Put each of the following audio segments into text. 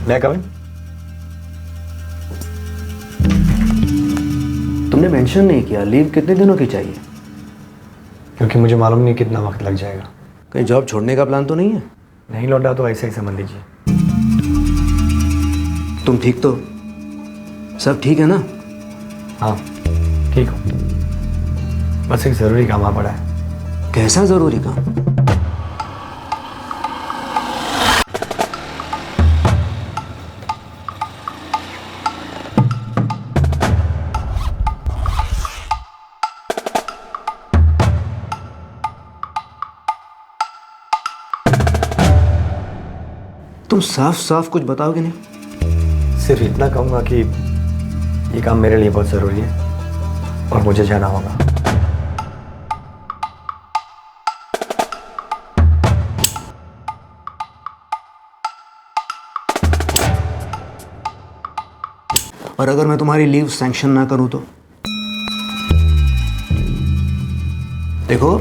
मैं कम इन? तुमने मेंशन नहीं किया लीव कितने दिनों की चाहिए? क्योंकि मुझे मालूम नहीं कितना वक्त लग जाएगा। कहीं जॉब छोड़ने का प्लान तो नहीं है? नहीं लौटा तो ऐसे ही समझ लीजिए। तुम ठीक तो? सब ठीक है ना? हाँ ठीक हूँ, बस एक ज़रूरी काम आ पड़ा है। कैसा जरूरी काम? तुम साफ साफ कुछ बताओगे नहीं? सिर्फ इतना कहूँगा कि ये काम मेरे लिए बहुत ज़रूरी है और मुझे जाना होगा। और अगर मैं तुम्हारी लीव सैंक्शन ना करूं तो? देखो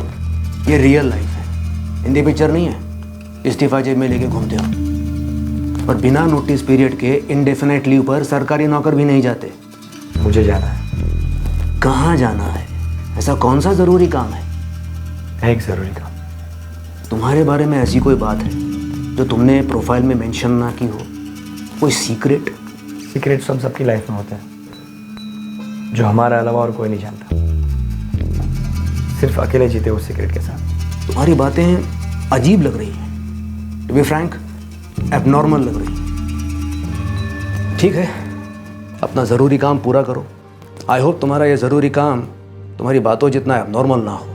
ये रियल लाइफ है, हिंदी पिक्चर नहीं है। इस्तीफा जेब में लेके घूमते हो और बिना नोटिस पीरियड के इंडेफिनेट लीव पर सरकारी नौकर भी नहीं जाते। मुझे जाना है। कहाँ जाना है? ऐसा कौन सा जरूरी काम है? एक ज़रूरी काम। तुम्हारे बारे में ऐसी कोई बात है जो तुमने प्रोफाइल में मेंशन ना की हो? कोई सीक्रेट? सीक्रेट सब सबकी लाइफ में होते हैं, जो हमारे अलावा और कोई नहीं जानता। सिर्फ अकेले जीते उस सीक्रेट के साथ। तुम्हारी बातें अजीब लग रही हैं, टू बी फ्रैंक एबनॉर्मल लग रही है। ठीक है, अपना ज़रूरी काम पूरा करो। आई होप तुम्हारा ये ज़रूरी काम तुम्हारी बातों जितना एबनॉर्मल ना हो।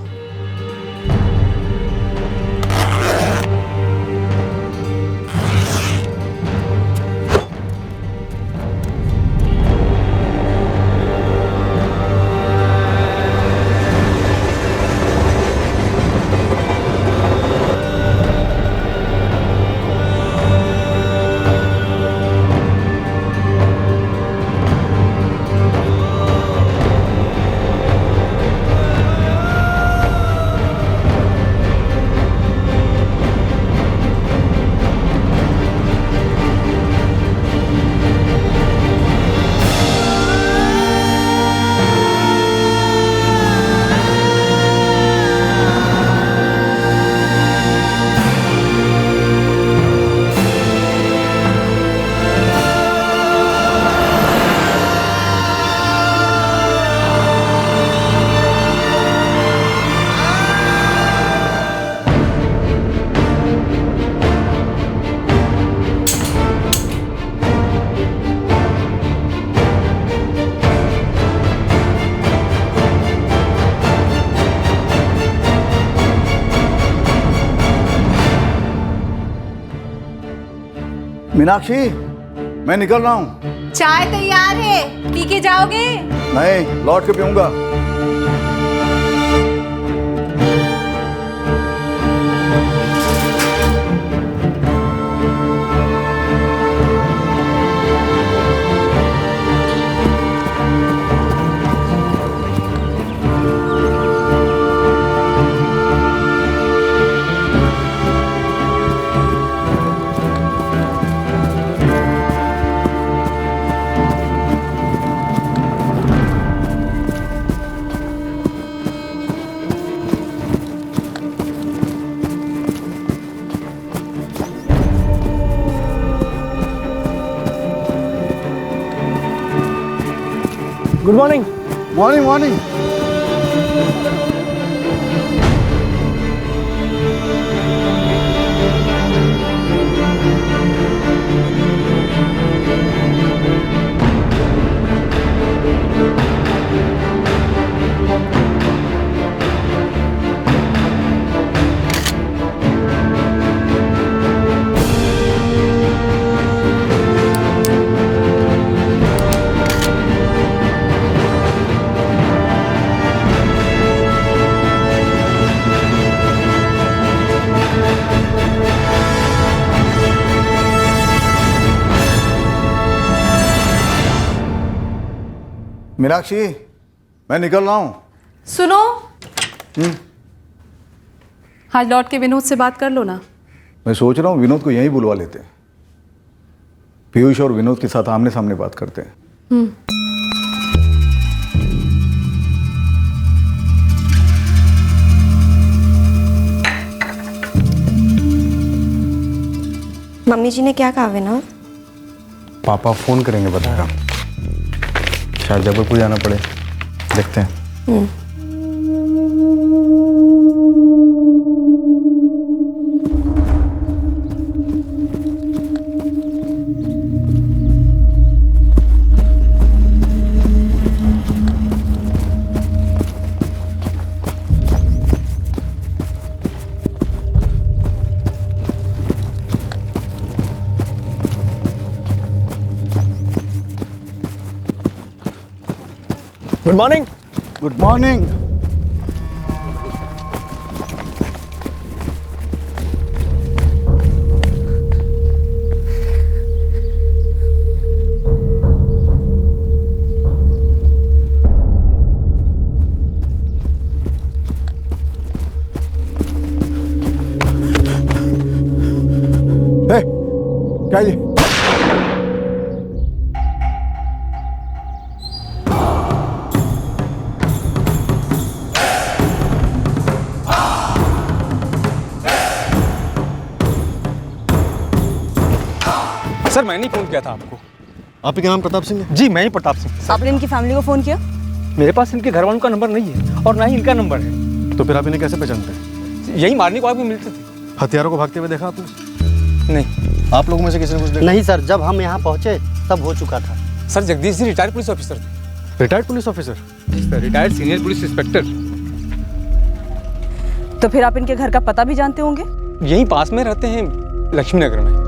मीनाक्षी, मैं निकल रहा हूँ। चाय तैयार है, पी के जाओगे? नहीं, लौट के पीऊंगा। Good morning. Morning morning. Meenakshi, मैं निकल रहा हूँ। सुनो, आज लौट के विनोद से बात कर लो ना। मैं सोच रहा हूँ विनोद को यहीं बुलवा लेते हैं। पीयूष और विनोद के साथ आमने सामने बात करते हैं। मम्मी जी ने क्या कहा विनोद? पापा फ़ोन करेंगे बताया। शायद जबलपुर जाना पड़े, देखते हैं। Good morning. Good morning. क्या ये? सर मैंने ही फोन किया था आपको। आपके नाम प्रताप सिंह है? जी मैं ही प्रताप सिंह। आपने इनकी फैमिली को फोन किया? मेरे पास इनके घर वालों का नंबर नहीं है और ना ही इनका नंबर है। तो फिर आप इन्हें कैसे पहचानते हैं? यही मारने को आपको मिलते थे। हथियारों को भागते हुए देखा आपने? नहीं आप लोगों में से किसी ने कुछ देखा? नहीं सर, जब हम यहाँ पहुँचे तब हो चुका था। Sir Jagdish ji retired police officer थे। Retired police officer? Sir retired senior police inspector. तो फिर आप इनके घर का पता भी जानते होंगे? यहीं पास में रहते हैं, लक्ष्मी नगर में।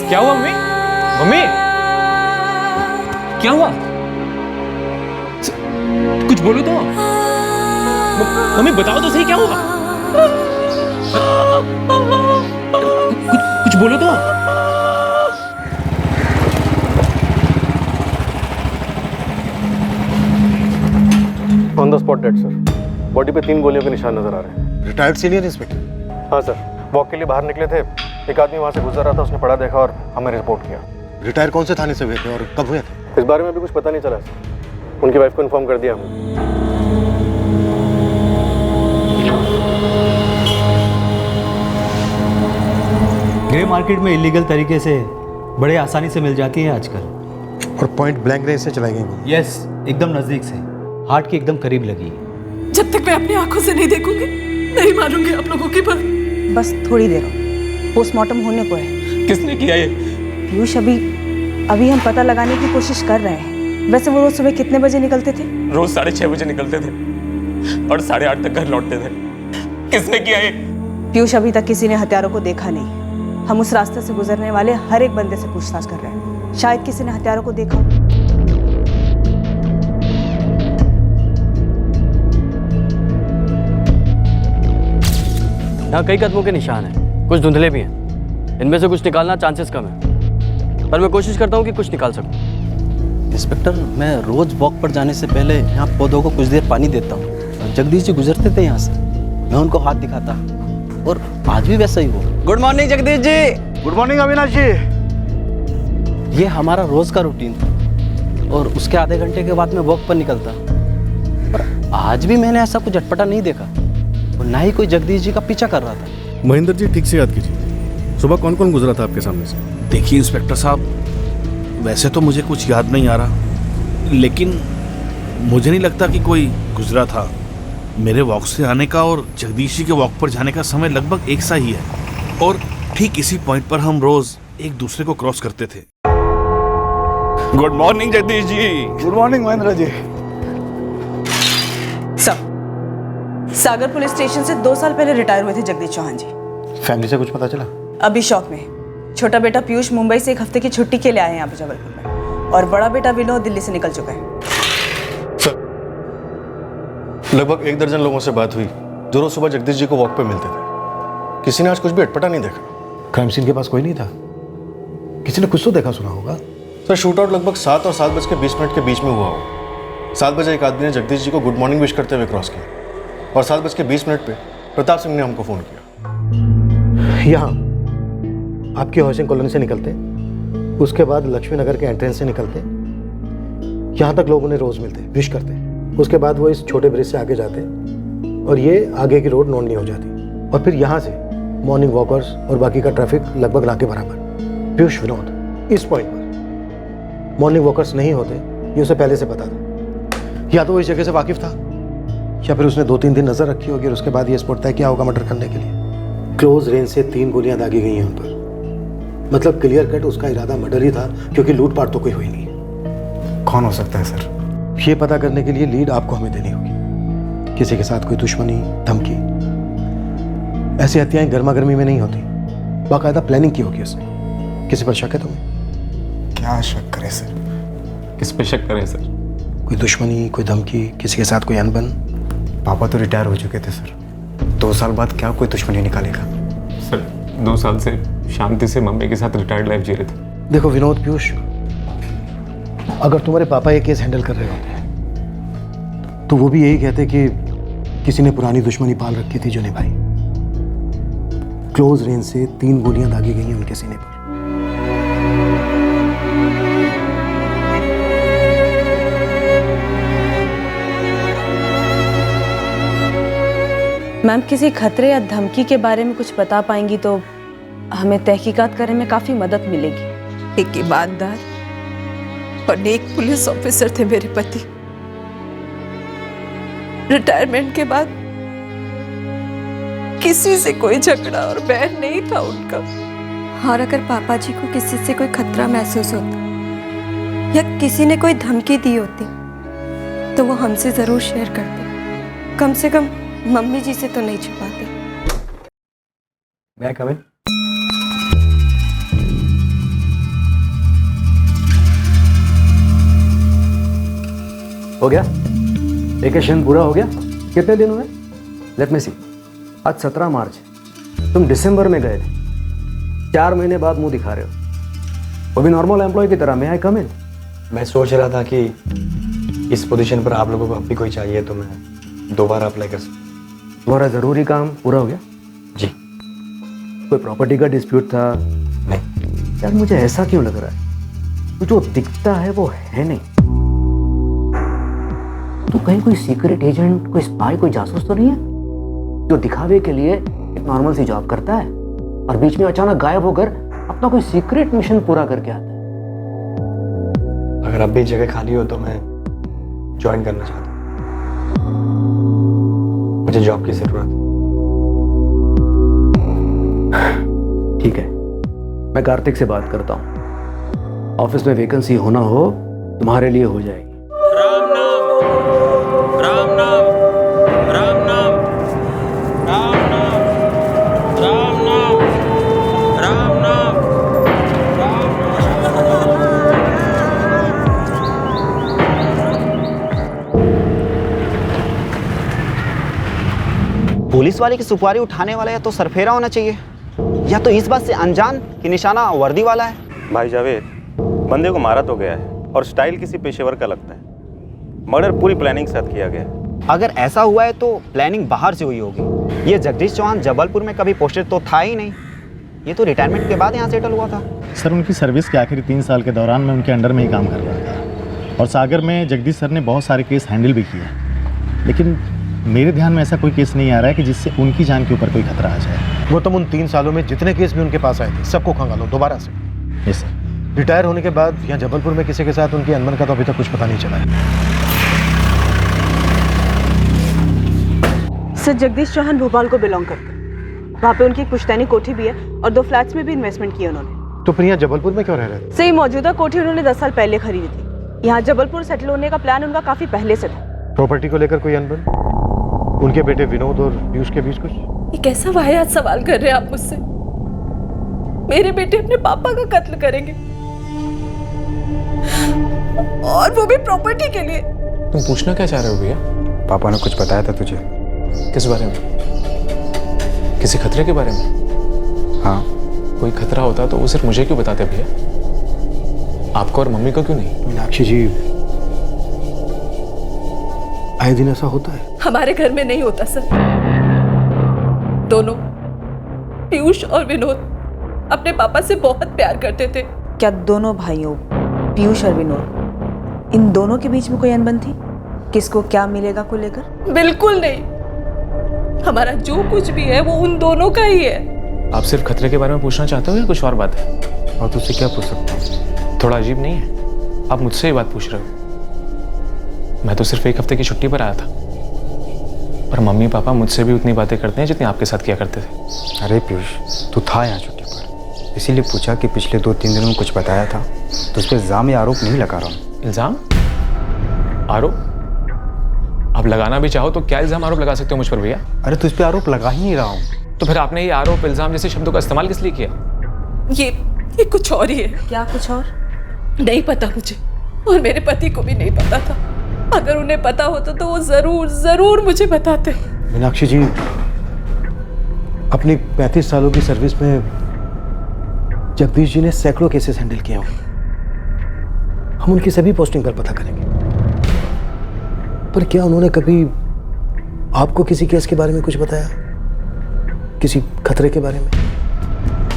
क्या हुआ मम्मी? मम्मी क्या हुआ? कुछ बोलो तो। मम्मी बताओ तो सही क्या हुआ? कुछ बोलो तो। On the spot dead sir. Body पे 3 गोलियों के निशान नजर आ रहे हैं। Retired senior inspector? हाँ सर, वॉक के लिए बाहर निकले थे। एक आदमी वहाँ से गुजर रहा था, उसने पड़ा देखा और हमें रिपोर्ट किया। रिटायर कौन से थाने से हुए थे और कब हुए थे? इस बारे में अभी कुछ पता नहीं चला सर। उनकी वाइफ को इन्फॉर्म कर दिया हमने। ग्रे मार्केट में इलीगल तरीके से बड़े आसानी से मिल जाती है आजकल। और पॉइंट ब्लैंक रेंज से चलाई गई? यस, एकदम नज़दीक से, हार्ट के एकदम करीब लगी। जब तक मैं अपनी आंखों से नहीं देखूंगी नहीं मानूंगी आप लोगों की बात। बस थोड़ी देर हो, पोस्टमार्टम होने को है। किसने किया ये? पीयूष अभी हम पता लगाने की कोशिश कर रहे हैं। वैसे वो रोज सुबह कितने बजे निकलते थे? रोज 6:30 बजे निकलते थे और 8:30 तक घर लौटते थे। किसने किया ये? पीयूष अभी तक किसी ने हथियारों को देखा नहीं। हम उस रास्ते से गुजरने वाले हर एक बंदे से पूछताछ कर रहे हैं, शायद किसी ने हथियारों को देखा हो। यहाँ कई कदमों के निशान हैं, कुछ धुंधले भी हैं। इनमें से कुछ निकालना चांसेस कम है, पर मैं कोशिश करता हूँ कि कुछ निकाल सकूँ। इंस्पेक्टर, मैं रोज वॉक पर जाने से पहले यहाँ पौधों को कुछ देर पानी देता हूँ। जगदीश जी गुजरते थे यहाँ से, मैं उनको हाथ दिखाता और आज भी वैसा ही हुआ। Good morning Jagdish ji. Good morning Avinash जी। ये हमारा रोज का रूटीन था और उसके आधे घंटे के बाद मैं वॉक पर निकलता, पर आज भी मैंने ऐसा कुछ अटपटा नहीं देखा और ना ही कोई जगदीश जी का पीछा कर रहा था। महेंद्र जी, ठीक से याद कीजिए, सुबह कौन कौन गुजरा था आपके सामने से? देखिए इंस्पेक्टर साहब, वैसे तो मुझे कुछ याद नहीं आ रहा, लेकिन मुझे नहीं लगता कि कोई गुजरा था। मेरे वॉक से आने का और जगदीश जी के वॉक पर जाने का समय लगभग एक सा ही है और ठीक इसी पॉइंट पर हम रोज एक दूसरे को क्रॉस करते थे। Good morning Jagdish ji. Good morning Mahendra ji. सागर पुलिस स्टेशन से 2 साल पहले रिटायर हुए थे जगदीश चौहान जी। फैमिली से कुछ पता चला? अभी शौक में। छोटा बेटा पीयूष मुंबई से 1 हफ्ते की छुट्टी के लिए आए हैं यहाँ पे जबलपुर में, और बड़ा बेटा विनोद दिल्ली से निकल चुका है। सर, लगभग 1 दर्जन लोगों से बात हुई जो रोज सुबह जगदीश जी को वॉक पे मिलते थे। किसी ने आज कुछ भी अटपटा नहीं देखा। क्राइम सीन के पास कोई नहीं था? किसी ने कुछ तो देखा सुना होगा। सर शूट आउट लगभग 7 और 7:20 के बीच में हुआ हो। 7 बजे एक आदमी ने जगदीश जी को गुड मॉर्निंग विश करते हुए क्रॉस किया और 7:20 पे प्रताप सिंह ने हमको फ़ोन किया। यहाँ आपकी हाउसिंग कॉलोनी से निकलते, उसके बाद लक्ष्मी नगर के एंट्रेंस से निकलते, यहाँ तक लोग उन्हें रोज़ मिलते, विश करते। उसके बाद वो इस छोटे ब्रिज से आगे जाते और ये आगे की रोड नॉन ली हो जाती और फिर यहाँ से मॉर्निंग वॉकर्स और बाकी का ट्रैफिक लगभग ना के बराबर। पीयूष विनोद, इस पॉइंट पर मॉर्निंग वॉकर्स नहीं होते ये उसे पहले से पता था। या तो वो इस जगह से वाकिफ था या फिर उसने 2-3 दिन नजर रखी होगी और उसके बाद ये स्पॉट तय किया होगा मर्डर करने के लिए। क्लोज रेंज से 3 गोलियां दागी गई हैं उन पर, मतलब क्लियर कट उसका इरादा मर्डर ही था, क्योंकि लूटपाट तो कोई हुई नहीं है। कौन हो सकता है सर? ये पता करने के लिए लीड आपको हमें देनी होगी। किसी के साथ कोई दुश्मनी, धमकी, ऐसी हत्याएं गर्मा गर्मी में नहीं होती, बाकायदा प्लानिंग की होगी उसने। किसी पर शक है तुम्हें? क्या शक करें सर? किस पे शक करें सर? कोई दुश्मनी, कोई धमकी, किसी के साथ कोई अनबन? पापा तो रिटायर हो चुके थे सर, 2 साल बाद क्या कोई दुश्मनी निकालेगा? सर 2 साल से शांति से मम्मी के साथ रिटायर्ड लाइफ जी रहे थे। देखो विनोद, पीयूष, अगर तुम्हारे पापा ये केस हैंडल कर रहे होते तो वो भी यही कहते कि किसी ने पुरानी दुश्मनी पाल रखी थी जो निभाई। क्लोज रेंज से 3 गोलियां दागी गई हैं उनके सीने पर। मैम, किसी खतरे या धमकी के बारे में कुछ बता पाएंगी तो हमें तहकीकात करने में काफी मदद मिलेगी। एक ईमानदार और नेक पुलिस ऑफिसर थे मेरे पति। रिटायरमेंट के बाद किसी से कोई झगड़ा और बैर नहीं था उनका। और अगर पापा जी को किसी से कोई खतरा महसूस होता या किसी ने कोई धमकी दी होती तो वो हमसे जरूर शेयर करते। कम से कम मम्मी जी से तो नहीं छिपाते। मैं कम इन? हो गया? वेकेशन पूरा हो गया? कितने दिन हुए? लेट मी सी, आज 17 मार्च, तुम दिसंबर में गए थे, 4 महीने बाद मुंह दिखा रहे हो, वो भी नॉर्मल एम्प्लॉय की तरह। मैं आई कम इन? मैं सोच रहा था कि इस पोजीशन पर आप लोगों को अब भी कोई चाहिए तो मैं दोबारा अप्लाई कर सकता। तुम्हारा ज़रूरी काम पूरा हो गया? जी। कोई प्रॉपर्टी का डिस्प्यूट था? नहीं। यार मुझे ऐसा क्यों लग रहा है, तो जो दिखता है वो है नहीं। तो कहीं कोई सीक्रेट एजेंट, कोई स्पाई, कोई जासूस तो नहीं है जो दिखावे के लिए एक नॉर्मल सी जॉब करता है और बीच में अचानक गायब होकर अपना कोई सीक्रेट मिशन पूरा करके आता है? अगर अब भी जगह खाली हो तो मैं ज्वाइन करना चाहता हूँ। मुझे जॉब की जरूरत है। ठीक है, मैं कार्तिक से बात करता हूँ, ऑफिस में वैकेंसी होना हो तुम्हारे लिए हो जाएगी। राम नाम, राम नाम, राम नाम, राम नाम, राम नाम, राम नाम, पुलिस वाले की सुपारी उठाने वाला या तो सरफेरा होना चाहिए या तो इस बात से अनजान कि निशाना वर्दी वाला है। भाई जावेद, बंदे को मारा तो गया है और स्टाइल किसी पेशेवर का लगता है। मर्डर पूरी प्लानिंग के साथ किया गया है। अगर ऐसा हुआ है तो प्लानिंग बाहर से हुई होगी। ये जगदीश चौहान जबलपुर में कभी पोस्टेड तो था ही नहीं, ये तो रिटायरमेंट के बाद यहाँ सेटल हुआ था। सर, उनकी सर्विस के आखिरी 3 साल के दौरान मैं उनके अंडर में ही काम कर रहा था और सागर में जगदीश सर ने बहुत सारे केस हैंडल भी किए, लेकिन मेरे ध्यान में ऐसा कोई केस नहीं आ रहा है कि जिससे उनकी जान के ऊपर कोई खतरा आ जाए। वो तुम उन 3 सालों में जितने केस भी उनके पास आए थे सबको खंगालो दोबारा से। Yes sir. रिटायर होने के बाद यहाँ जबलपुर में किसी के साथ उनकी अनबन का तो अभी तक कुछ पता नहीं चला है। सर, जगदीश चौहान भोपाल को बिलोंग करते हैं। वहाँ पे उनकी पुश्तैनी कोठी भी है और 2 फ्लैट्स में भी इन्वेस्टमेंट किया उन्होंने। तो फिर यहाँ जबलपुर में क्यों रह रहे थे? सही, मौजूदा कोठी उन्होंने 10 साल पहले खरीदी थी। यहाँ जबलपुर सेटल होने का प्लान उनका काफी पहले से था। प्रॉपर्टी को लेकर कोई अनबन? उनके बेटे विनोद और पीयूष के बीच कुछ? ये कैसा वाहियात सवाल कर रहे हैं आप मुझसे? मेरे बेटे अपने पापा का कत्ल करेंगे और वो भी प्रॉपर्टी के लिए। तुम पूछना क्या चाह रहे हो भैया? पापा ने कुछ बताया था तुझे? किस बारे में? किसी खतरे के बारे में? हाँ। कोई खतरा होता तो वो सिर्फ मुझे क्यों बताते भैया? आपको और मम्मी को क्यों नहीं? मीनाक्षी जी, आए दिन ऐसा होता है? हमारे घर में नहीं होता सर। दोनों, पीयूष और विनोद, अपने पापा से बहुत प्यार करते थे। क्या दोनों भाइयों पीयूष और विनोद, इन दोनों के बीच में कोई अनबन थी? किसको क्या मिलेगा को लेकर? बिल्कुल नहीं। हमारा जो कुछ भी है वो उन दोनों का ही है। आप सिर्फ खतरे के बारे में पूछना चाहते हो या कुछ और बात है? और तुझसे क्या पूछ सकता हूँ? थोड़ा अजीब नहीं है? आप मुझसे ही बात पूछ रहे हो। मैं तो सिर्फ एक हफ्ते की छुट्टी पर आया था, पर मम्मी पापा मुझसे भी उतनी बातें करते हैं जितनी आपके साथ किया करते थे। अरे पीयूष, तू था यहाँ छुट्टी पर, इसीलिए पूछा कि पिछले 2-3 दिनों में कुछ बताया था। तो उस पर इल्ज़ाम या आरोप नहीं लगा रहा हूँ। इल्ज़ाम? आरोप? आप लगाना भी चाहो तो क्या इल्ज़ाम आरोप लगा सकते हो मुझ पर भैया? अरे तो इस पर आरोप लगा ही नहीं रहा हूँ। तो फिर आपने ये आरोप इल्ज़ाम जैसे शब्दों का इस्तेमाल किस लिए किया? ये कुछ और ही है। क्या कुछ और? नहीं पता मुझे, और मेरे पति को भी नहीं पता था। अगर उन्हें पता होता तो वो जरूर मुझे बताते। मीनाक्षी जी, अपनी 35 सालों की सर्विस में जगदीश जी ने सैकड़ों केसेस हैंडल किए होंगे। हम उनकी सभी पोस्टिंग पर पता करेंगे। पर क्या उन्होंने कभी आपको किसी केस के बारे में कुछ बताया? किसी खतरे के बारे में?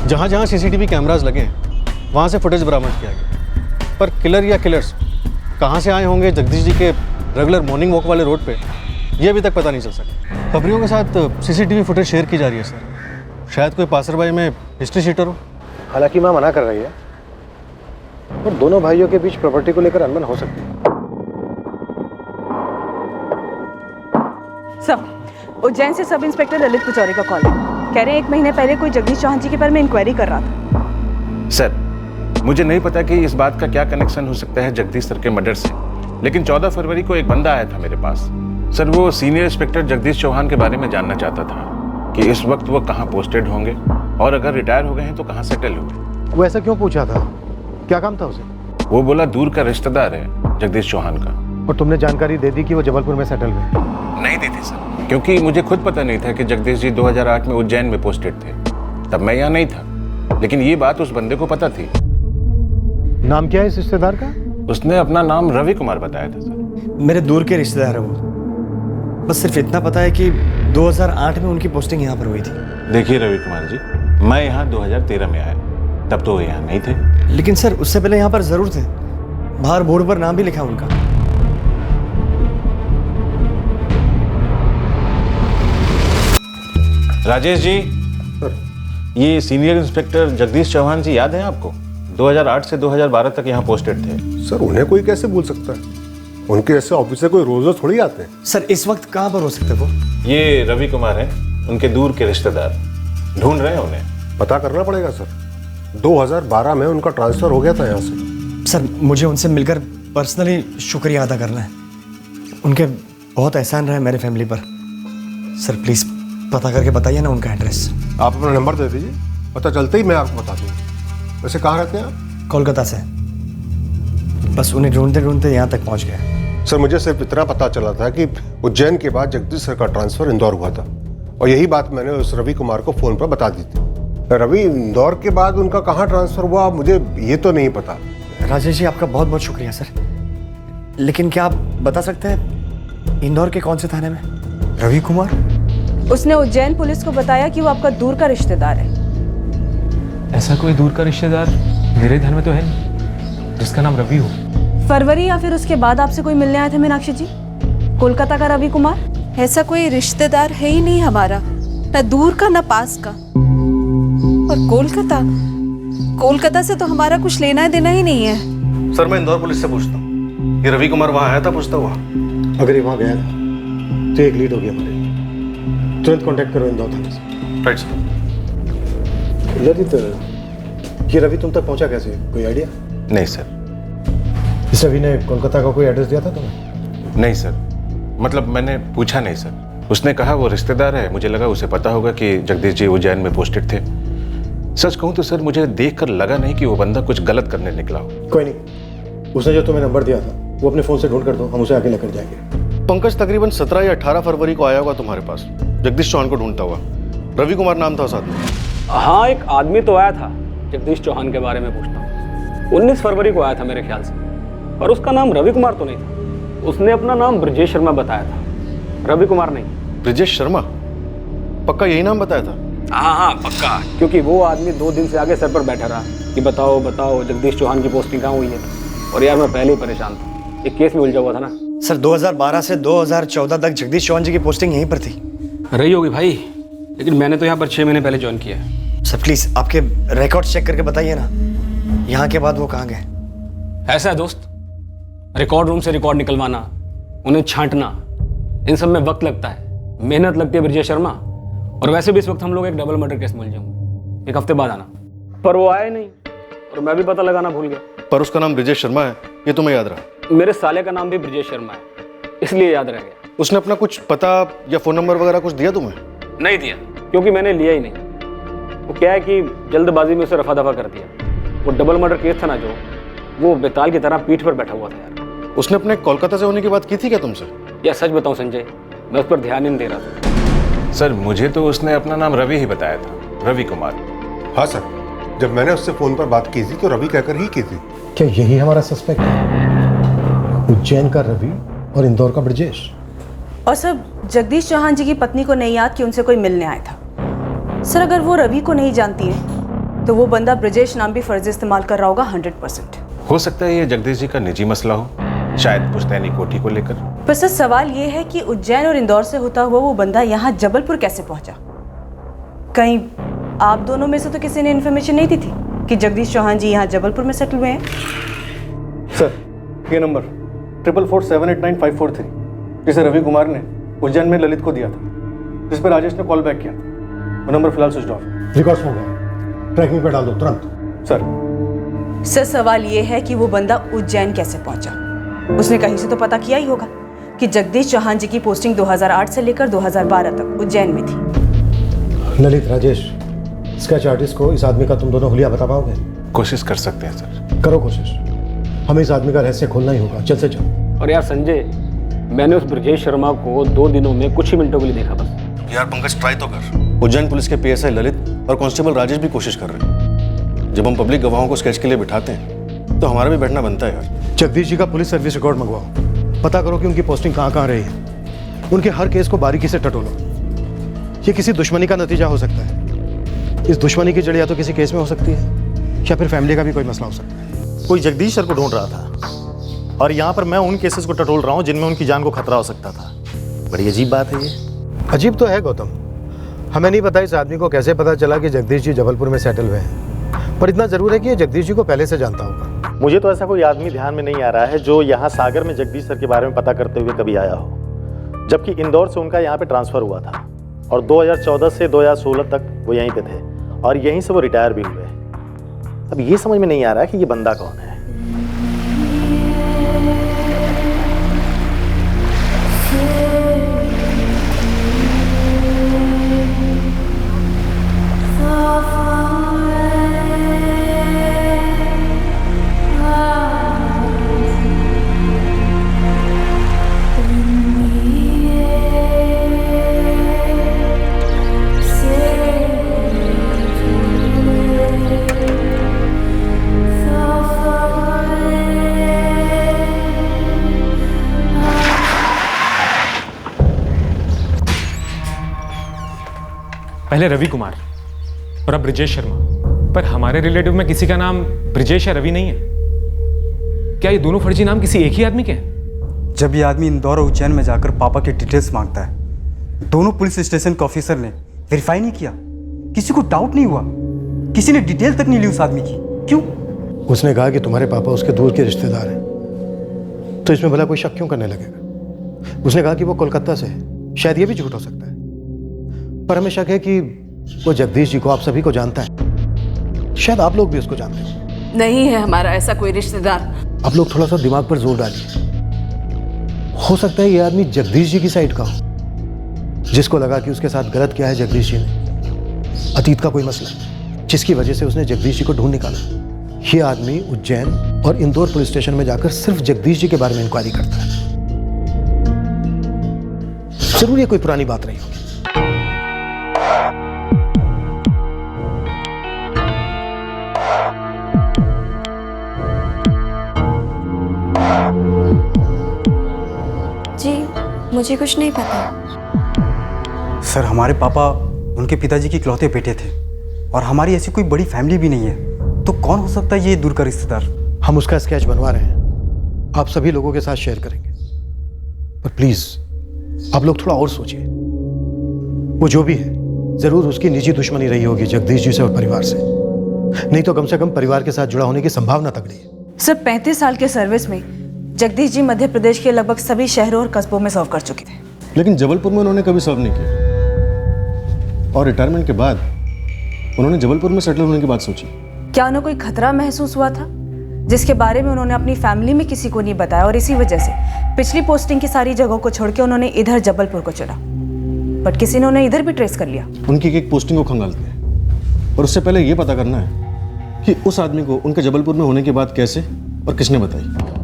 जहाँ जहाँ सीसीटीवी कैमरास लगे हैं वहाँ से फुटेज बरामद किया गया, पर किलर या किलर्स कहाँ से आए होंगे जगदीश जी के रेगुलर मॉर्निंग वॉक वाले रोड पे, ये अभी तक पता नहीं चल सका। खबरियों के साथ सीसीटीवी फुटेज शेयर की जा रही है सर। शायद कोई पासरबाई में हिस्ट्री शीटर हो। हालांकि मां मना कर रही है, और दोनों भाइयों के बीच प्रॉपर्टी को लेकर अनबन हो सकती है। सब उज्जैन से सब इंस्पेक्टर ललित पुचौरी का कॉल है। कह रहे हैं 1 महीने पहले कोई जगदीश चौहान जी के बारे में इंक्वायरी कर रहा था। सर, मुझे नहीं पता कि इस बात का क्या कनेक्शन हो सकता है जगदीश सर के मर्डर से, लेकिन 14 फरवरी को एक बंदा आया था मेरे पास। सर, वो सीनियर इंस्पेक्टर जगदीश चौहान के बारे में जानना चाहता था कि इस वक्त वो कहाँ पोस्टेड होंगे, और अगर रिटायर हो गए हैं तो कहाँ सेटल हुए। वो ऐसा क्यों पूछा था? क्या काम था उसे? वो बोला दूर का रिश्तेदार है जगदीश चौहान का। और तुमने जानकारी दे दी कि वो जबलपुर में सेटल हुए? नहीं दी थी सर, क्योंकि मुझे खुद पता नहीं था कि जगदीश जी 2008 में उज्जैन में पोस्टेड थे। तब मैं यहाँ नहीं था, लेकिन ये बात उस बंदे को पता थी। नाम क्या है इस रिश्तेदार का? उसने अपना नाम रवि कुमार बताया था सर। मेरे दूर के रिश्तेदार है वो। बस सिर्फ इतना पता है कि 2008 में उनकी पोस्टिंग यहाँ पर हुई थी। देखिए रवि कुमार जी, मैं यहाँ 2013 में आया, तब तो वो यहाँ नहीं थे। लेकिन सर उससे पहले यहाँ पर जरूर थे। बाहर बोर्ड पर नाम भी लिखा उनका। राजेश जी, ये सीनियर इंस्पेक्टर जगदीश चौहान जी याद है आपको? 2008 से 2012 तक यहाँ पोस्टेड थे। सर, उन्हें कोई कैसे भूल सकता है? उनके ऐसे ऑफिसर कोई रोज रोज थोड़ी आते हैं। सर इस वक्त कहाँ पर हो सकते वो? ये रवि कुमार हैं, उनके दूर के रिश्तेदार। ढूंढ रहे हैं उन्हें। पता करना पड़ेगा सर। 2012 में उनका ट्रांसफर हो गया था यहाँ से। सर मुझे उनसे मिलकर पर्सनली शुक्रिया अदा करना है। उनके बहुत एहसान रहे मेरे फैमिली पर। सर प्लीज़ पता करके बताइए ना उनका एड्रेस। आप अपना नंबर दे दीजिए, पता चलते ही मैं आपको बता दूँगा। वैसे कहाँ रहते हैं आप? कोलकाता से। बस उन्हें ढूंढते ढूंढते यहाँ तक पहुँच गए। सर मुझे सिर्फ इतना पता चला था कि उज्जैन के बाद जगदीश सर का ट्रांसफर इंदौर हुआ था, और यही बात मैंने उस रवि कुमार को फ़ोन पर बता दी थी। रवि, इंदौर के बाद उनका कहाँ ट्रांसफ़र हुआ मुझे ये तो नहीं पता। राजेश जी आपका बहुत बहुत शुक्रिया सर। लेकिन क्या आप बता सकते हैं इंदौर के कौन से थाने में? रवि कुमार? उसने उज्जैन पुलिस को बताया कि वो आपका दूर का रिश्तेदार है। ऐसा कोई दूर का रिश्तेदार मेरे ध्यान में तो है नहीं जिसका नाम रवि हो। फरवरी या फिर उसके बाद आपसे कोई मिलने आया था मीनाक्षी जी? कोलकाता का रवि कुमार? ऐसा कोई रिश्तेदार है ही नहीं हमारा, ना दूर का ना पास का। और कोलकाता से तो हमारा कुछ लेना देना ही नहीं है। सर मैं इंदौर पुलिस से पूछता हूँ, ये रवि कुमार वहाँ आया था पूछता हुआ? अगर ये वहाँ गया था तो एक लीड हो गया हमारे। तुरंत कांटेक्ट करो इंदौर थाने से। Right sir. ललित, ये रवि तुम तक पहुँचा कैसे? कोई आइडिया? नहीं सर। इस रवि ने कोलकाता का कोई एड्रेस दिया था तुम्हें? नहीं सर, मतलब मैंने पूछा नहीं सर। उसने कहा वो रिश्तेदार है, मुझे लगा उसे पता होगा कि जगदीश जी उज्जैन में पोस्टेड थे। सच कहूँ तो सर मुझे देखकर लगा नहीं कि वो बंदा कुछ गलत करने निकला हो। कोई नहीं, उसने जो तुम्हें नंबर दिया था वो अपने फ़ोन से ढूंढ कर दो, हम उसे आगे लेकर जाएंगे। पंकज तकरीबन 17 या 18 फरवरी को आया होगा तुम्हारे पास, जगदीश चौहान को ढूंढता हुआ। रवि कुमार नाम था साथ में। हाँ, एक आदमी तो आया था जगदीश चौहान के बारे में पूछता हूँ। 19 फरवरी को आया था मेरे ख्याल से, और उसका नाम रवि कुमार तो नहीं था। उसने अपना नाम ब्रजेश शर्मा बताया था, रवि कुमार नहीं। ब्रजेश शर्मा? पक्का यही नाम बताया था? हाँ पक्का, क्योंकि वो आदमी 2 दिन से आगे सर पर बैठा रहा कि बताओ बताओ जगदीश चौहान की पोस्टिंग कहाँ हुई है। और यार मैं पहले ही परेशान था, एक केस में उलझा हुआ था ना। सर 2012 से 2014 तक जगदीश चौहान जी की पोस्टिंग यहीं पर थी। रही होगी भाई, लेकिन मैंने तो यहाँ पर 6 महीने पहले ज्वाइन किया है। सर प्लीज आपके रिकॉर्ड चेक करके बताइए ना, यहाँ के बाद वो कहाँ गए? ऐसा है दोस्त, रिकॉर्ड रूम से रिकॉर्ड निकलवाना, उन्हें छांटना, इन सब में वक्त लगता है, मेहनत लगती है ब्रजेश शर्मा। और वैसे भी इस वक्त हम लोग एक डबल मर्डर केस में उलझे होंगे। 1 हफ्ते बाद आना। पर वो आया नहीं, और मैं भी पता लगाना भूल गया। पर उसका नाम ब्रजेश शर्मा है, ये तुम्हें याद रहा? मेरे साले का नाम भी ब्रजेश शर्मा है, इसलिए याद रह गया। उसने अपना कुछ पता या फोन नंबर वगैरह कुछ दिया तुम्हें? नहीं दिया, क्योंकि मैंने लिया ही नहीं। वो क्या है कि जल्दबाजी में उसे रफा दफा कर दिया। वो डबल मर्डर केस था ना जो, वो बेताल की तरह पीठ पर बैठा हुआ था यार। उसने अपने कोलकाता से होने की बात की थी क्या तुमसे? या सच बताऊं संजय, मैं उस पर ध्यान ही नहीं दे रहा था। सर मुझे तो उसने अपना नाम रवि ही बताया था, रवि कुमार। हाँ सर, जब मैंने उससे फोन पर बात की थी तो रवि कहकर ही की थी। क्या यही हमारा सस्पेक्ट है? उज्जैन का रवि और इंदौर का ब्रजेश। और सर जगदीश चौहान जी की पत्नी को नहीं याद कि उनसे कोई मिलने आया था। सर अगर वो रवि को नहीं जानती है तो वो बंदा ब्रजेश नाम भी फर्जी इस्तेमाल कर रहा होगा 100%। हो सकता है ये जगदीश जी का निजी मसला हो, शायद पुश्तैनी कोठी को लेकर। पर सर सवाल ये है कि उज्जैन और इंदौर से होता हुआ वो बंदा यहाँ जबलपुर कैसे पहुंचा? कहीं आप दोनों में से तो किसी ने इन्फॉर्मेशन नहीं दी थी कि जगदीश चौहान जी यहाँ जबलपुर में सेटल हुए हैं? सर ये नंबर 444789543 जिसे रवि कुमार ने उज्जैन में ललित को दिया था, जिस पर राजेश ने कॉल बैक किया था, वो नंबर फिलहाल स्विच ऑफ है। रिकॉर्ड्स हो गए, ट्रैकिंग पे डाल दो तुरंत। सर सवाल ये है कि वो बंदा उज्जैन कैसे पहुंचा? उसने कहीं से तो पता किया ही होगा कि जगदीश चौहान जी की पोस्टिंग 2008 से लेकर 2012 तक उज्जैन में थी। ललित, राजेश, स्केच आर्टिस्ट को इस आदमी का तुम दोनों हुलिया बता पाओगे? कोशिश कर सकते हैं सर। करो कोशिश, हमें इस आदमी का रहस्य खोलना ही होगा। चल से चल। और यार संजय, मैंने उस ब्रजेश शर्मा को 2 दिनों में कुछ ही मिनटों के लिए देखा बस। यार पंकज ट्राई तो कर। उज्जैन पुलिस के PSI ललित और कांस्टेबल राजेश भी कोशिश कर रहे हैं। जब हम पब्लिक गवाहों को स्केच के लिए बिठाते हैं तो हमारा भी बैठना बनता है यार। जगदीश जी का पुलिस सर्विस रिकॉर्ड मंगवाओ, पता करो कि उनकी पोस्टिंग कहाँ कहाँ रही है। उनके हर केस को बारीकी से टटोलो। ये किसी दुश्मनी का नतीजा हो सकता है। इस दुश्मनी की जड़ या तो किसी केस में हो सकती है या फिर फैमिली का भी कोई मसला हो सकता है। कोई जगदीश सर को ढूंढ रहा था और यहाँ पर मैं उन केसेस को टटोल रहा हूँ जिनमें उनकी जान को खतरा हो सकता था। बड़ी अजीब बात है ये। अजीब तो है गौतम, हमें नहीं पता इस आदमी को कैसे पता चला कि जगदीश जी जबलपुर में सेटल हुए हैं, पर इतना जरूर है कि ये जगदीश जी को पहले से जानता होगा। मुझे तो ऐसा कोई आदमी ध्यान में नहीं आ रहा है जो यहाँ सागर में जगदीश सर के बारे में पता करते हुए कभी आया हो, जबकि इंदौर से उनका यहाँ पे ट्रांसफर हुआ था और 2014 से 2016 तक वो यहीं पे थे और यहीं से वो रिटायर भी हुए। अब ये समझ में नहीं आ रहा है कि ये बंदा कौन है। पहले रवि कुमार और अब ब्रजेश शर्मा, पर हमारे रिलेटिव में किसी का नाम ब्रजेश या रवि नहीं है। क्या ये दोनों फर्जी नाम किसी एक ही आदमी के हैं? जब ये आदमी इंदौर और उज्जैन में जाकर पापा की डिटेल्स मांगता है, दोनों पुलिस स्टेशन के ऑफिसर ने वेरीफाई नहीं किया, किसी को डाउट नहीं हुआ, किसी ने डिटेल तक नहीं ली उस आदमी की। क्यों? उसने कहा कि तुम्हारे पापा उसके दूर के रिश्तेदार हैं, तो इसमें भला कोई शक क्यों करने लगेगा? उसने कहा कि वो कोलकाता से है, शायद ये भी झूठ हो सकता है, पर हमें शक है कि वो जगदीश जी को आप सभी को जानता है। शायद आप लोग भी उसको जानते हो। नहीं है हमारा ऐसा कोई रिश्तेदार। आप लोग थोड़ा सा दिमाग पर जोर डालिए। हो सकता है ये आदमी जगदीश जी की साइड का हो, जिसको लगा कि उसके साथ गलत किया है जगदीश जी ने, अतीत का कोई मसला जिसकी वजह से उसने जगदीश जी को ढूंढ निकाला। ये आदमी उज्जैन और इंदौर पुलिस स्टेशन में जाकर सिर्फ जगदीश जी के बारे में इंक्वायरी करता है। जरूर ये कोई पुरानी बात रही होगी। मुझे कुछ नहीं पता। सर हमारे पापा उनके पिताजी के इकलौते बेटे थे और हमारी ऐसी कोई बड़ी फैमिली भी नहीं है, तो कौन हो सकता है ये दूर का रिश्तेदार? हम उसका स्केच बनवा रहे हैं, आप सभी लोगों के साथ शेयर करेंगे, पर प्लीज आप लोग थोड़ा और सोचिए। वो जो भी है जरूर उसकी निजी दुश्मनी रही होगी जगदीश जी से और परिवार से, नहीं तो कम से कम परिवार के साथ जुड़ा होने की संभावना तगड़ी है। सर 35 साल के सर्विस में जगदीश जी मध्य प्रदेश के लगभग सभी शहरों और कस्बों में सर्व कर चुके थे, लेकिन जबलपुर में उन्होंने कभी सर्व नहीं किया, और रिटायरमेंट के बाद उन्होंने जबलपुर में सेटल होने की बात सोची। क्या उन्हें कोई खतरा महसूस हुआ था जिसके बारे में उन्होंने अपनी फैमिली में किसी को नहीं बताया, और इसी वजह से पिछली पोस्टिंग की सारी जगहों को छोड़ के उन्होंने इधर जबलपुर को चुना, बट किसी ने उन्हें इधर भी ट्रेस कर लिया? उनकी एक पोस्टिंग को खंगालते हैं, और उससे पहले ये पता करना है कि उस आदमी को उनके जबलपुर में होने की बात कैसे और किसने बताई।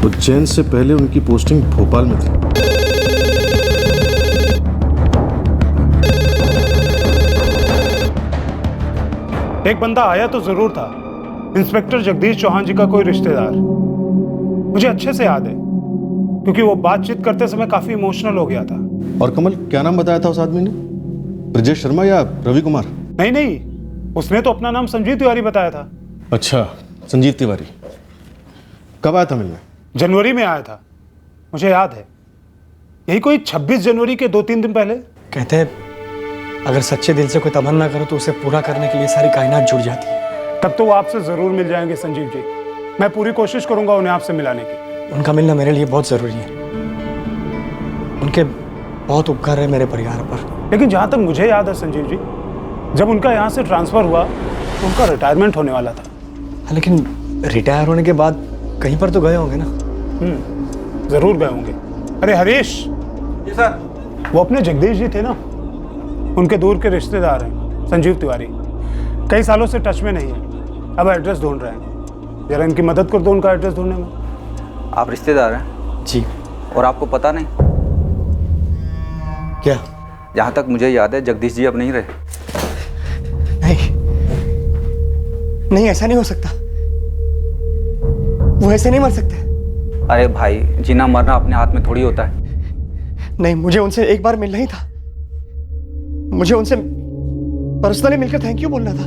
उज्जैन से पहले उनकी पोस्टिंग भोपाल में थी। एक बंदा आया तो जरूर था, इंस्पेक्टर जगदीश चौहान जी का कोई रिश्तेदार। मुझे अच्छे से याद है क्योंकि वो बातचीत करते समय काफी इमोशनल हो गया था। और कमल, क्या नाम बताया था उस आदमी ने? ब्रजेश शर्मा या रवि कुमार? नहीं, उसने तो अपना नाम संजीव तिवारी बताया था। अच्छा, संजीव तिवारी। कब आया था मिलने? जनवरी में आया था, मुझे याद है, यही कोई 26 जनवरी के 2-3 दिन पहले। कहते हैं अगर सच्चे दिल से कोई तमन्ना करो तो उसे पूरा करने के लिए सारी कायनात जुड़ जाती है। तब तो वो आपसे जरूर मिल जाएंगे संजीव जी, मैं पूरी कोशिश करूंगा उन्हें आपसे मिलाने की। उनका मिलना मेरे लिए बहुत जरूरी है, उनके बहुत उपकार है मेरे परिवार पर। लेकिन जहां तक मुझे याद है संजीव जी, जब उनका यहाँ से ट्रांसफर हुआ तो उनका रिटायरमेंट होने वाला था। लेकिन रिटायर होने के बाद कहीं पर तो गए होंगे ना? जरूर गए होंगे। अरे हरीश जी सर, वो अपने जगदीश जी थे ना, उनके दूर के रिश्तेदार हैं संजीव तिवारी, कई सालों से टच में नहीं है, अब एड्रेस ढूंढ रहे हैं, जरा इनकी मदद कर दो उनका एड्रेस ढूंढने में। आप रिश्तेदार हैं? जी। और आपको पता नहीं? क्या? जहाँ तक मुझे याद है जगदीश जी अब नहीं रहे। नहीं, ऐसा नहीं हो सकता, वो ऐसे नहीं मर सकते। अरे भाई, जीना मरना अपने हाथ में थोड़ी होता है। नहीं, मुझे उनसे एक बार मिलना ही था, मुझे उनसे पर्सनली मिलकर थैंक यू बोलना था।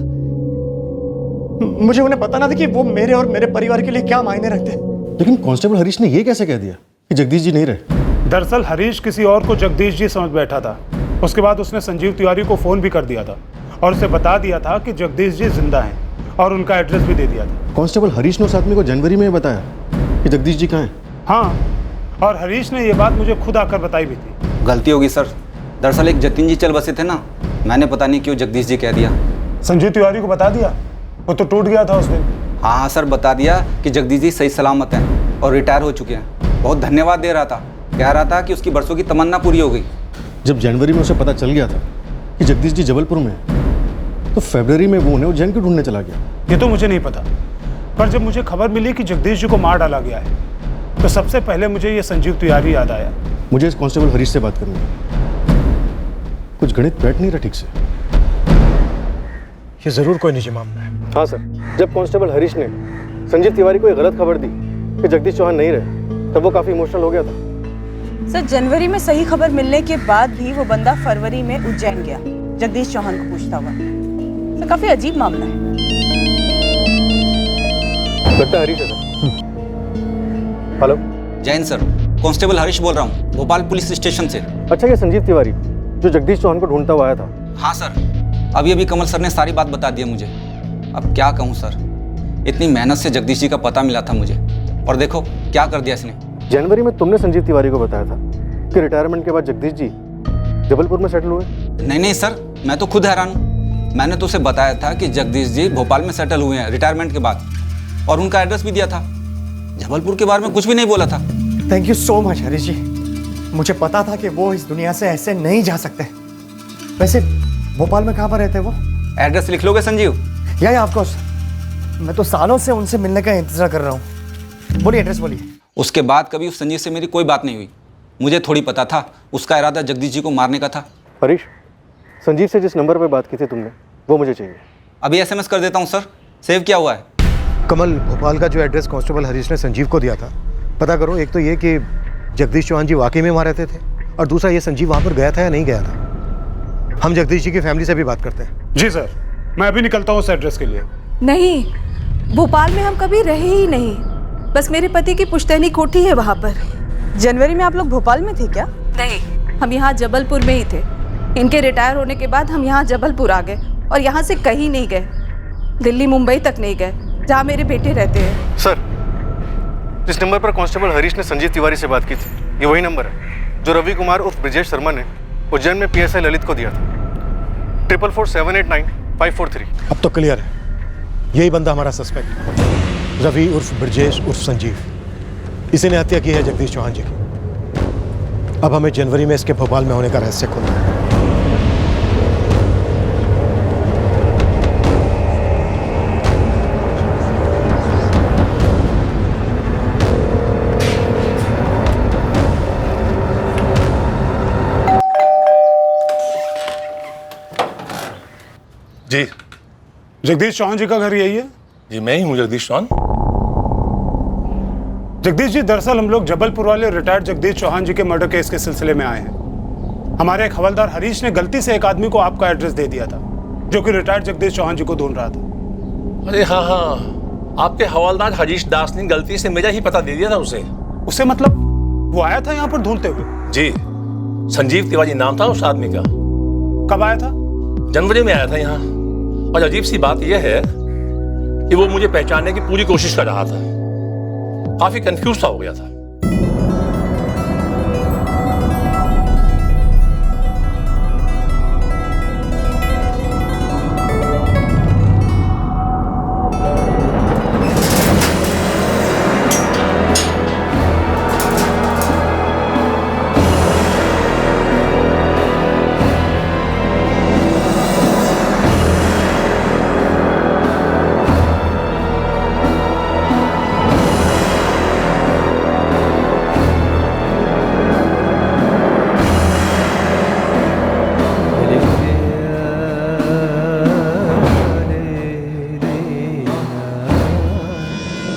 मुझे उन्हें बताना था कि वो मेरे और मेरे परिवार के लिए क्या मायने रखते हैं। लेकिन कांस्टेबल हरीश ने ये कैसे कह दिया कि जगदीश जी नहीं रहे? दरअसल हरीश किसी और को जगदीश जी समझ बैठा था, उसके बाद उसने संजीव तिवारी को फोन भी कर दिया था और उसे बता दिया था कि जगदीश जी जिंदा हैं, और उनका एड्रेस भी दे दिया था। कांस्टेबल हरीश ने उस आदमी को जनवरी में बताया कि जगदीश जी कहाँ हैं? हाँ, और हरीश ने ये बात मुझे खुद आकर बताई भी थी। गलती होगी सर, दरअसल एक जतिन जी चल बसे थे ना, मैंने पता नहीं क्यों जगदीश जी कह दिया। संजीव तिवारी को बता दिया? वो तो टूट गया था उस दिन। हाँ सर, बता दिया कि जगदीश जी सही सलामत हैं और रिटायर हो चुके हैं। बहुत धन्यवाद दे रहा था, कह रहा था कि उसकी बरसों की तमन्ना पूरी हो गई। जब जनवरी में उसे पता चल गया था कि जगदीश जी जबलपुर में हैं, तो फरवरी में वो उन्हें उज्जैन क्यों ढूंढने चला गया? ये तो मुझे नहीं पता, पर जब मुझे खबर मिली कि जगदीश जी को मार डाला गया है, तो सबसे पहले मुझे ये संजीव तिवारी याद आया। मुझे इस कांस्टेबल हरीश से बात करनी है, कुछ गणित बैठ नहीं रहा ठीक से। ये जरूर कोई निजी मामला है। हाँ सर, जब कांस्टेबल हरीश ने संजीव तिवारी को एक गलत खबर दी कि जगदीश चौहान नहीं रहे, तब वो काफी इमोशनल हो गया था। सर जनवरी में सही खबर मिलने के बाद भी वो बंदा फरवरी में उज्जैन गया जगदीश चौहान को पूछता हुआ। सर काफी अजीब मामला है। लगता है हरीश है sir. Hello, Jain sir, constable Harish बोल रहा हूँ, भोपाल पुलिस स्टेशन से। अच्छा, ये संजीव तिवारी जो जगदीश चौहान को ढूंढता हुआ आया था? हाँ सर, अभी कमल सर ने सारी बात बता दी मुझे। अब क्या कहूँ सर, इतनी मेहनत से जगदीश जी का पता मिला था मुझे, और देखो क्या कर दिया इसने। जनवरी में तुमने संजीव तिवारी को बताया था कि रिटायरमेंट के बाद जगदीश जी जबलपुर में सेटल हुए? नहीं सर, मैं तो खुद हैरान हूँ। मैंने तो उसे बताया था कि जगदीश जी भोपाल में सेटल हुए हैं रिटायरमेंट के बाद, और उनका एड्रेस भी दिया था। जबलपुर के बारे में कुछ भी नहीं बोला था। Thank you so much Harish ji, मुझे पता था कि वो इस दुनिया से ऐसे नहीं जा सकते। वैसे भोपाल में कहाँ पर रहते वो? एड्रेस लिख लोगे संजीव? या ऑफ कोर्स, मैं तो सालों से उनसे मिलने का इंतजार कर रहा हूँ। बोलिए, एड्रेस बोलिए। उसके बाद कभी उस संजीव से मेरी कोई बात नहीं हुई। मुझे थोड़ी पता था उसका इरादा जगदीश जी को मारने का था। हरीश, संजीव से जिस नंबर पर बात की थी तुमने, वो मुझे चाहिए। अभी SMS कर देता हूँ सर, सेव किया हुआ है। कमल, भोपाल का जो एड्रेस कांस्टेबल हरीश ने संजीव को दिया था, पता करो। एक तो ये कि जगदीश चौहान जी वाकई में वहाँ रहते थे, और दूसरा ये संजीव वहाँ पर गया था या नहीं गया था। हम जगदीश जी की फैमिली से भी बात करते हैं। जी सर, मैं अभी निकलता हूँ उस एड्रेस के लिए। नहीं, भोपाल में हम कभी रहे ही नहीं, बस मेरे पति की पुश्तैनी कोठी है वहाँ पर। जनवरी में आप लोग भोपाल में थे क्या? नहीं, हम यहाँ जबलपुर में ही थे। इनके रिटायर होने के बाद हम यहाँ जबलपुर आ गए और यहाँ से कहीं नहीं गए, दिल्ली मुंबई तक नहीं गए जहाँ मेरे बेटे रहते हैं। सर, जिस नंबर पर कांस्टेबल हरीश ने संजीव तिवारी से बात की थी, ये वही नंबर है जो रवि कुमार उर्फ ब्रिजेश शर्मा ने उज्जैन में PSI ललित को दिया था। 444789543। अब तो क्लियर है, यही बंदा हमारा सस्पेक्ट, रवि उर्फ ब्रिजेश उर्फ संजीव। इसी ने हत्या की है जगदीश चौहान जी की। अब हमें जनवरी में इसके भोपाल में होने का रहस्य खोलना है। जी, जगदीश चौहान जी का घर यही है? जी मैं ही हूँ जगदीश चौहान। जगदीश जी, दरअसल हम लोग जबलपुर वाले रिटायर्ड जगदीश चौहान जी के मर्डर केस के सिलसिले में आए हैं। हमारे एक हवलदार हरीश ने गलती से एक आदमी को आपका एड्रेस दे दिया था, जो कि रिटायर्ड जगदीश चौहान जी को ढूंढ रहा था। अरे हाँ हाँ, आपके हवलदार हरीश दास ने गलती से मेरा ही पता दे दिया था उसे। उसे मतलब वो आया था यहाँ पर ढूंढते हुए? जी, संजीव तिवारी नाम था उस आदमी का। कब आया था? जनवरी में आया था यहाँ। और अजीब सी बात यह है कि वो मुझे पहचानने की पूरी कोशिश कर रहा था। काफी कंफ्यूज सा हो गया था।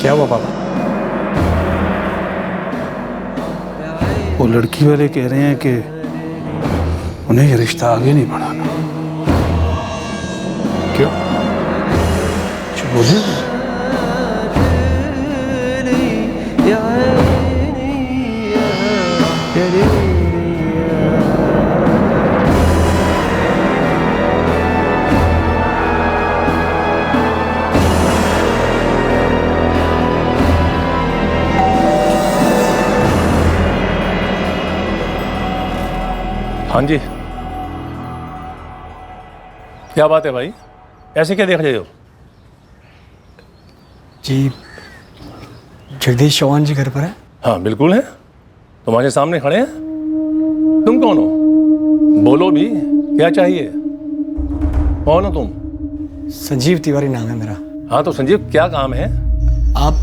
क्या हुआ पापा? वो लड़की वाले कह रहे हैं कि उन्हें ये रिश्ता आगे नहीं बढ़ाना। क्यों? कुछ बोले? हाँ जी, क्या बात है भाई, ऐसे क्या देख रहे हो? जी, जगदीश चौहान जी घर पर है? हाँ बिल्कुल है, तुम्हारे सामने खड़े हैं। तुम कौन हो? बोलो भी, क्या चाहिए? कौन हो तुम? संजीव तिवारी नाम है मेरा। हाँ तो संजीव, क्या काम है? आप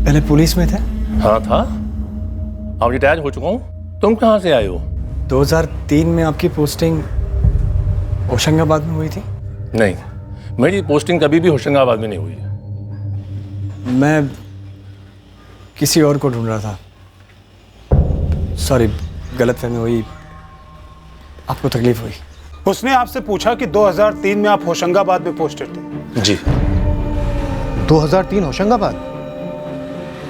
पहले पुलिस में थे? हाँ था, अब रिटायर हो चुका हूँ। तुम कहाँ से आए हो? 2003 में आपकी पोस्टिंग होशंगाबाद में हुई थी? नहीं, मेरी पोस्टिंग कभी भी होशंगाबाद में नहीं हुई। मैं किसी और को ढूंढ रहा था। सॉरी, गलतफहमी हुई, आपको तकलीफ हुई। उसने आपसे पूछा कि 2003 में आप होशंगाबाद में पोस्टेड थे। जी। 2003 होशंगाबाद?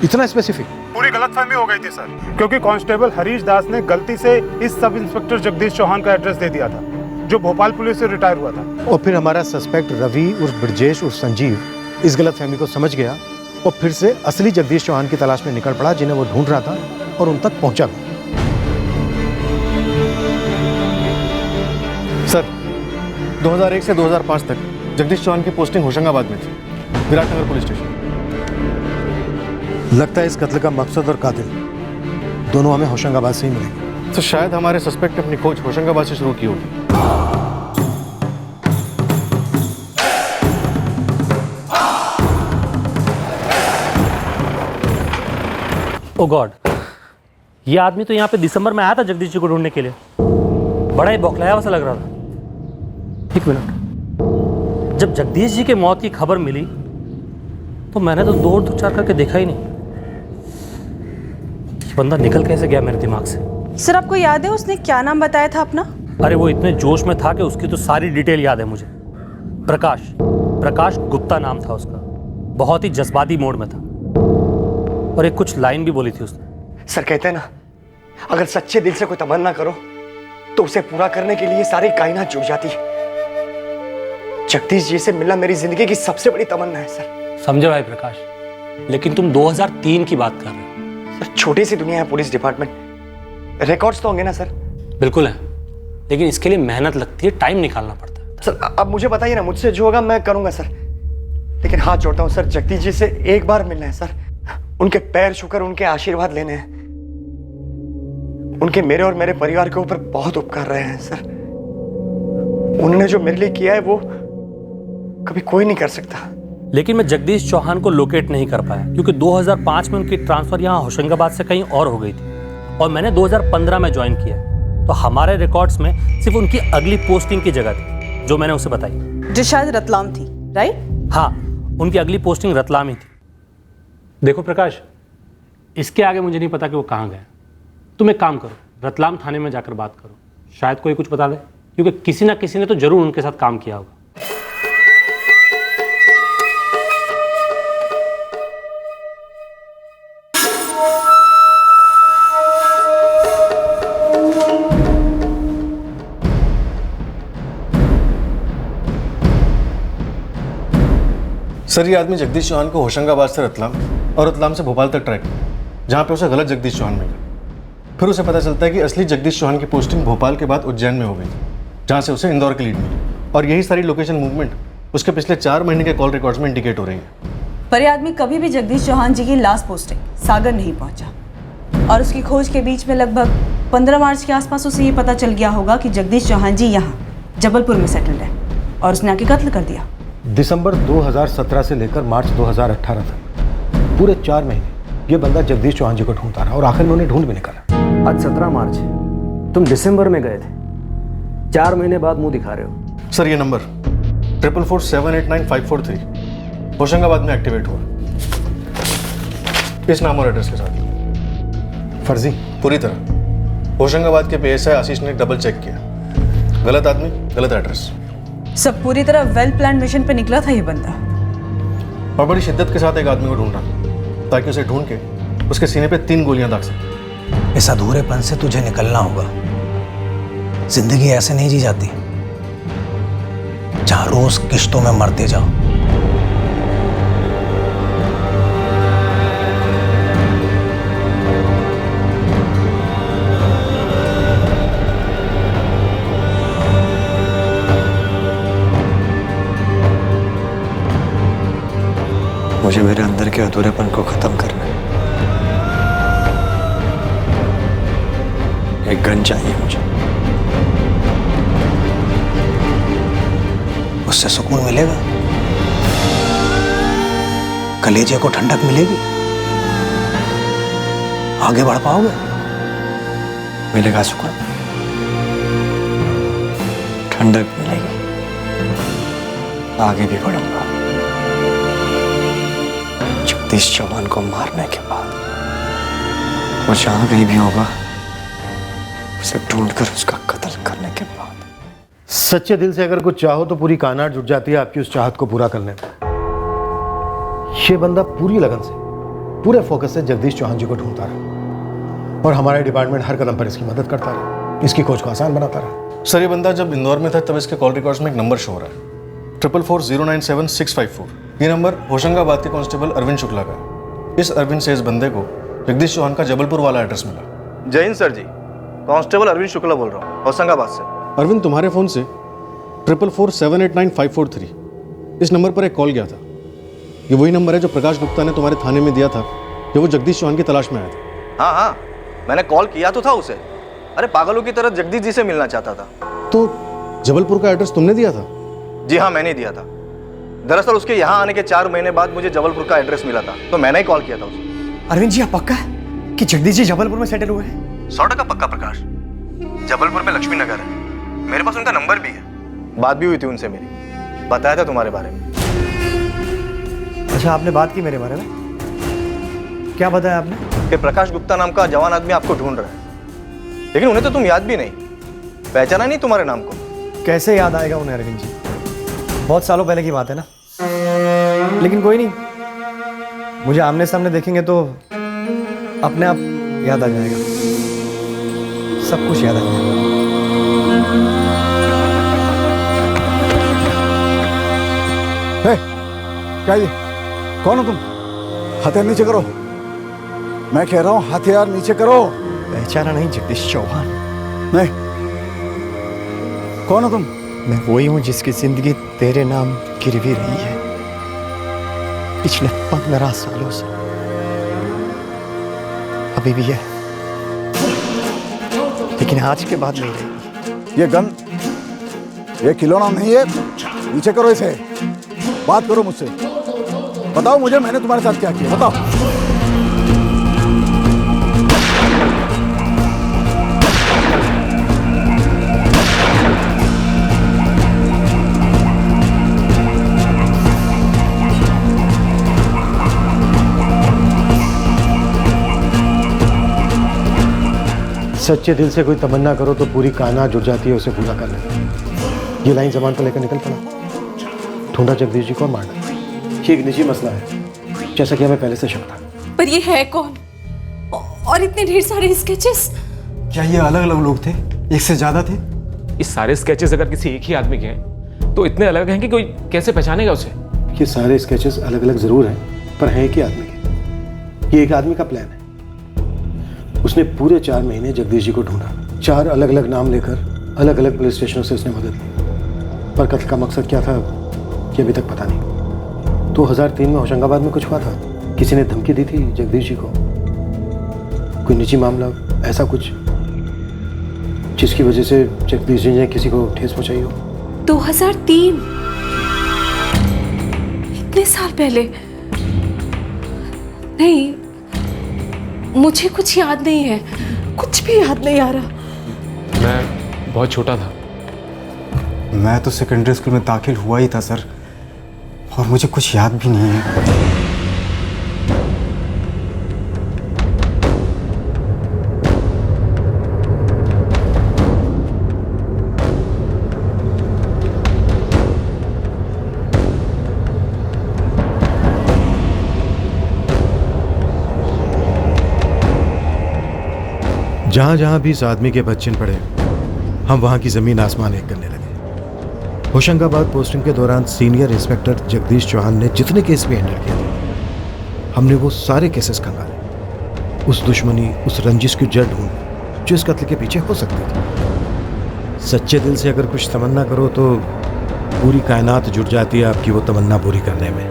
इतना स्पेसिफिक? पूरी गलतफहमी हो गई थी सर, क्योंकि कांस्टेबल हरीश दास ने गलती से इस सब इंस्पेक्टर जगदीश चौहान का एड्रेस दे दिया था, जो भोपाल पुलिस से रिटायर हुआ था। और फिर हमारा सस्पेक्ट रवि उर्फ ब्रजेश उर्फ संजीव इस गलतफहमी को समझ गया और फिर से असली जगदीश चौहान की तलाश में निकल पड़ा, जिन्हें वो ढूंढ रहा था, और उन तक पहुंचा भी। सर, 2001 से 2005 तक जगदीश चौहान की पोस्टिंग होशंगाबाद में थी, विराटनगर पुलिस स्टेशन। लगता है इस कत्ल का मकसद और कातिल दोनों हमें होशंगाबाद से ही मिलेंगे। तो शायद हमारे सस्पेक्ट अपनी खोज होशंगाबाद से शुरू की होगी। ओ गॉड, ये आदमी तो यहाँ पे दिसंबर में आया था जगदीश जी को ढूंढने के लिए। बड़ा ही बौखलाया हुआ सा लग रहा था। एक मिनट, जब जगदीश जी के मौत की खबर मिली तो मैंने तो दौड़ धुचार करके देखा ही नहीं। बंदा निकल कैसे गया मेरे दिमाग से? सर आपको याद है उसने क्या नाम बताया था अपना? अरे वो इतने जोश में था कि उसकी तो सारी डिटेल याद है मुझे। प्रकाश गुप्ता नाम था उसका। बहुत ही जज्बाती मोड में था और एक कुछ लाइन भी बोली थी उसने। सर कहते हैं ना, अगर सच्चे दिल से कोई तमन्ना करो तो उसे पूरा करने के लिए सारी कायनात जुड़ जाती है। जगदीश जी से मिलना मेरी जिंदगी की सबसे बड़ी तमन्ना है सर। समझे भाई प्रकाश, लेकिन तुम 2003 की बात कर रहे हो। सर छोटी सी दुनिया है पुलिस डिपार्टमेंट, रिकॉर्ड्स तो होंगे ना सर? बिल्कुल है, लेकिन इसके लिए मेहनत लगती है, टाइम निकालना पड़ता है। सर अब मुझे बताइए ना, मुझसे जो होगा मैं करूंगा सर, लेकिन हाथ जोड़ता हूं सर, जगदीश जी से एक बार मिलना है सर। उनके पैर छूकर उनके आशीर्वाद लेने हैं। उनके मेरे और मेरे परिवार के ऊपर बहुत उपकार रहे हैं सर। उन्होंने जो मेरे लिए किया है वो कभी कोई नहीं कर सकता। लेकिन मैं जगदीश चौहान को लोकेट नहीं कर पाया क्योंकि 2005 में उनकी ट्रांसफर यहाँ होशंगाबाद से कहीं और हो गई थी और मैंने 2015 में ज्वाइन किया। तो हमारे रिकॉर्ड्स में सिर्फ उनकी अगली पोस्टिंग की जगह थी जो मैंने उसे बताई, जो शायद रतलाम थी, राइट? हाँ, उनकी अगली पोस्टिंग रतलाम ही थी। देखो प्रकाश, इसके आगे मुझे नहीं पता कि वो कहाँ गए। तुम एक काम करो, रतलाम थाने में जाकर बात करो, शायद कोई कुछ बता दे, क्योंकि किसी ना किसी ने तो जरूर उनके साथ काम किया होगा। सर ये आदमी जगदीश चौहान को होशंगाबाद से रतलाम और रतलाम से भोपाल तक ट्रैक किया, जहाँ पे उसे गलत जगदीश चौहान मिला। फिर उसे पता चलता है कि असली जगदीश चौहान की पोस्टिंग भोपाल के बाद उज्जैन में हो गई, जहाँ से उसे इंदौर की लीड मिली। और यही सारी लोकेशन मूवमेंट उसके पिछले 4 महीने के कॉल रिकॉर्ड्स में इंडिकेट हो रही है। पर ये आदमी कभी भी जगदीश चौहान जी की लास्ट पोस्टिंग सागर नहीं पहुंचा और उसकी खोज के बीच में लगभग 15 मार्च के आसपास उसे ये पता चल गया होगा कि जगदीश चौहान जी यहाँ जबलपुर में सेटल्ड है और उसने आके कत्ल कर दिया। दिसंबर 2017 से लेकर मार्च 2018 तक पूरे 4 महीने ये बंदा जगदीश चौहान जी को ढूंढता रहा और आखिर में उन्हें ढूंढ भी निकाला। आज 17 मार्च, तुम दिसंबर में गए थे, 4 महीने बाद मुंह दिखा रहे हो। सर ये नंबर 444789543 होशंगाबाद में एक्टिवेट हुआ, इस नाम और एड्रेस के साथ। फर्जी? पूरी तरह। होशंगाबाद के PSI आशीष ने डबल चेक किया, गलत आदमी, गलत एड्रेस। सब पूरी तरह वेल प्लान मिशन पे निकला था ये बंदा। और बड़ी शिद्दत के साथ एक आदमी को ढूंढ रहा ताकि उसे ढूंढ के उसके सीने पे 3 गोलियां दाग सके। इस अधूरेपन से तुझे निकलना होगा। जिंदगी ऐसे नहीं जी जाती जहां रोज किश्तों में मरते जाओ। मुझे मेरे अंदर के अधूरेपन को खत्म करना है। एक गन चाहिए मुझे, उससे सुकून मिलेगा, कलेजे को ठंडक मिलेगी, आगे बढ़ पाओगे। मिलेगा सुकून, ठंडक मिलेगी, आगे भी बढ़ूंगा। जगदीश चौहान को मारने के बाद वो जहां कहीं भी होगा उसे ढूंढकर उसका कत्ल करने के बाद। सच्चे दिल से अगर कुछ चाहो तो पूरी कायनात जुट जाती है आपकी उस चाहत को पूरा करने में। ये बंदा पूरी लगन से, पूरे फोकस से जगदीश चौहान जी को ढूंढता रहा और हमारा डिपार्टमेंट हर कदम पर इसकी मदद करता रहा, इसकी खोज को आसान बनाता रहा। सर ये बंदा जब इंदौर में था तब इसके कॉल रिकॉर्ड्स में एक नंबर शो हो रहा है, 444097654। ये नंबर होशंगाबाद के कांस्टेबल अरविंद शुक्ला का है। इस अरविंद से इस बंदे को जगदीश चौहान का जबलपुर वाला एड्रेस मिला। जय हिंद सर जी, कांस्टेबल अरविंद शुक्ला बोल रहा हूँ, होशंगाबाद से। अरविंद, तुम्हारे फ़ोन से 444789543 इस नंबर पर एक कॉल गया था। ये वही नंबर है जो प्रकाश गुप्ता ने तुम्हारे थाने में दिया था जब वो जगदीश चौहान की तलाश में आया था। हाँ हाँ, मैंने कॉल किया तो था उसे। अरे पागलों की तरह जगदीश जी से मिलना चाहता था। तो जबलपुर का एड्रेस तुमने दिया था? जी हाँ, मैंने दिया था। दरअसल उसके यहाँ आने के 4 महीने बाद मुझे जबलपुर का एड्रेस मिला था, तो मैंने ही कॉल किया था उसे। अरविंद जी, आप पक्का है कि जगदीश जी जबलपुर में सेटल हुए हैं? 100% पक्का प्रकाश। जबलपुर में लक्ष्मी नगर है, मेरे पास उनका नंबर भी है, बात भी हुई थी उनसे मेरी, बताया था तुम्हारे बारे में। अच्छा, आपने बात की मेरे बारे में? क्या बताया आपने? कि प्रकाश गुप्ता नाम का जवान आदमी आपको ढूंढ रहा है, लेकिन उन्हें तो तुम याद भी नहीं, पहचाना नहीं तुम्हारे नाम को। कैसे याद आएगा उन्हें अरविंद जी? बहुत सालों पहले की बात है ना। लेकिन कोई नहीं, मुझे आमने सामने देखेंगे तो अपने आप याद आ जाएगा, सब कुछ याद आ जाएगा। क्या ये? कौन हो तुम? हथियार नीचे करो, मैं कह रहा हूं हथियार नीचे करो। पहचाना नहीं? जगदीश चौहान। नहीं, कौन हो तुम? मैं वही हूं जिसकी जिंदगी तेरे नाम गिरवी रही है पिछले 15 सालों से, अभी भी है, लेकिन आज के बाद नहीं रहेगी। ये गन, ये खिलौना नहीं है, नीचे करो इसे। बात करो मुझसे, बताओ मुझे मैंने तुम्हारे साथ क्या किया, बताओ। सच्चे दिल से कोई तमन्ना करो तो पूरी कायनात जुड़ जाती है उसे पूरा करने में। ये लाइन जबान पर लेकर निकल पड़ा। ढूंढा जगदीश जी को और मार डाला। ये एक निजी मसला है, जैसा कि हमें पहले से शक था। पर ये है कौन? और इतने ढेर सारे स्केचेस? क्या ये अलग अलग लोग थे? एक से ज्यादा थे? ये सारे स्केचेस अगर किसी एक ही आदमी के हैं तो इतने अलग हैं कि कोई कैसे पहचानेगा उसे? ये सारे स्केचेस अलग अलग जरूर हैं, पर हैं एक ही आदमी के। ये एक आदमी का प्लान है। उसने पूरे 4 महीने जगदीश जी को ढूंढा। 4 अलग अलग नाम लेकर अलग अलग पुलिस स्टेशनों से उसने मदद ली, पर कत्ल का मकसद क्या था ये अभी तक पता नहीं। 2003 में होशंगाबाद में कुछ हुआ था, किसी ने धमकी दी थी जगदीश जी को। कोई निजी मामला, ऐसा कुछ जिसकी वजह से जगदीश जी ने किसी को ठेस पहुंचाई हो। 2003, इतने साल पहले? नहीं, मुझे कुछ याद नहीं है, कुछ भी याद नहीं आ रहा। मैं बहुत छोटा था। मैं तो सेकेंडरी स्कूल में दाखिल हुआ ही था सर, और मुझे कुछ याद भी नहीं है। जहां जहां भी इस आदमी के बच्चे पड़े, हम वहां की जमीन आसमान एक करने लगे। होशंगाबाद पोस्टिंग के दौरान सीनियर इंस्पेक्टर जगदीश चौहान ने जितने केस भी हैंडल किए थे, हमने वो सारे केसेस खंगाले। उस दुश्मनी, उस रंजिश की जड़ ढूंढ जो इस कत्ल के पीछे हो सकती थी। सच्चे दिल से अगर कुछ तमन्ना करो तो पूरी कायनात जुड़ जाती है आपकी वो तमन्ना पूरी करने में।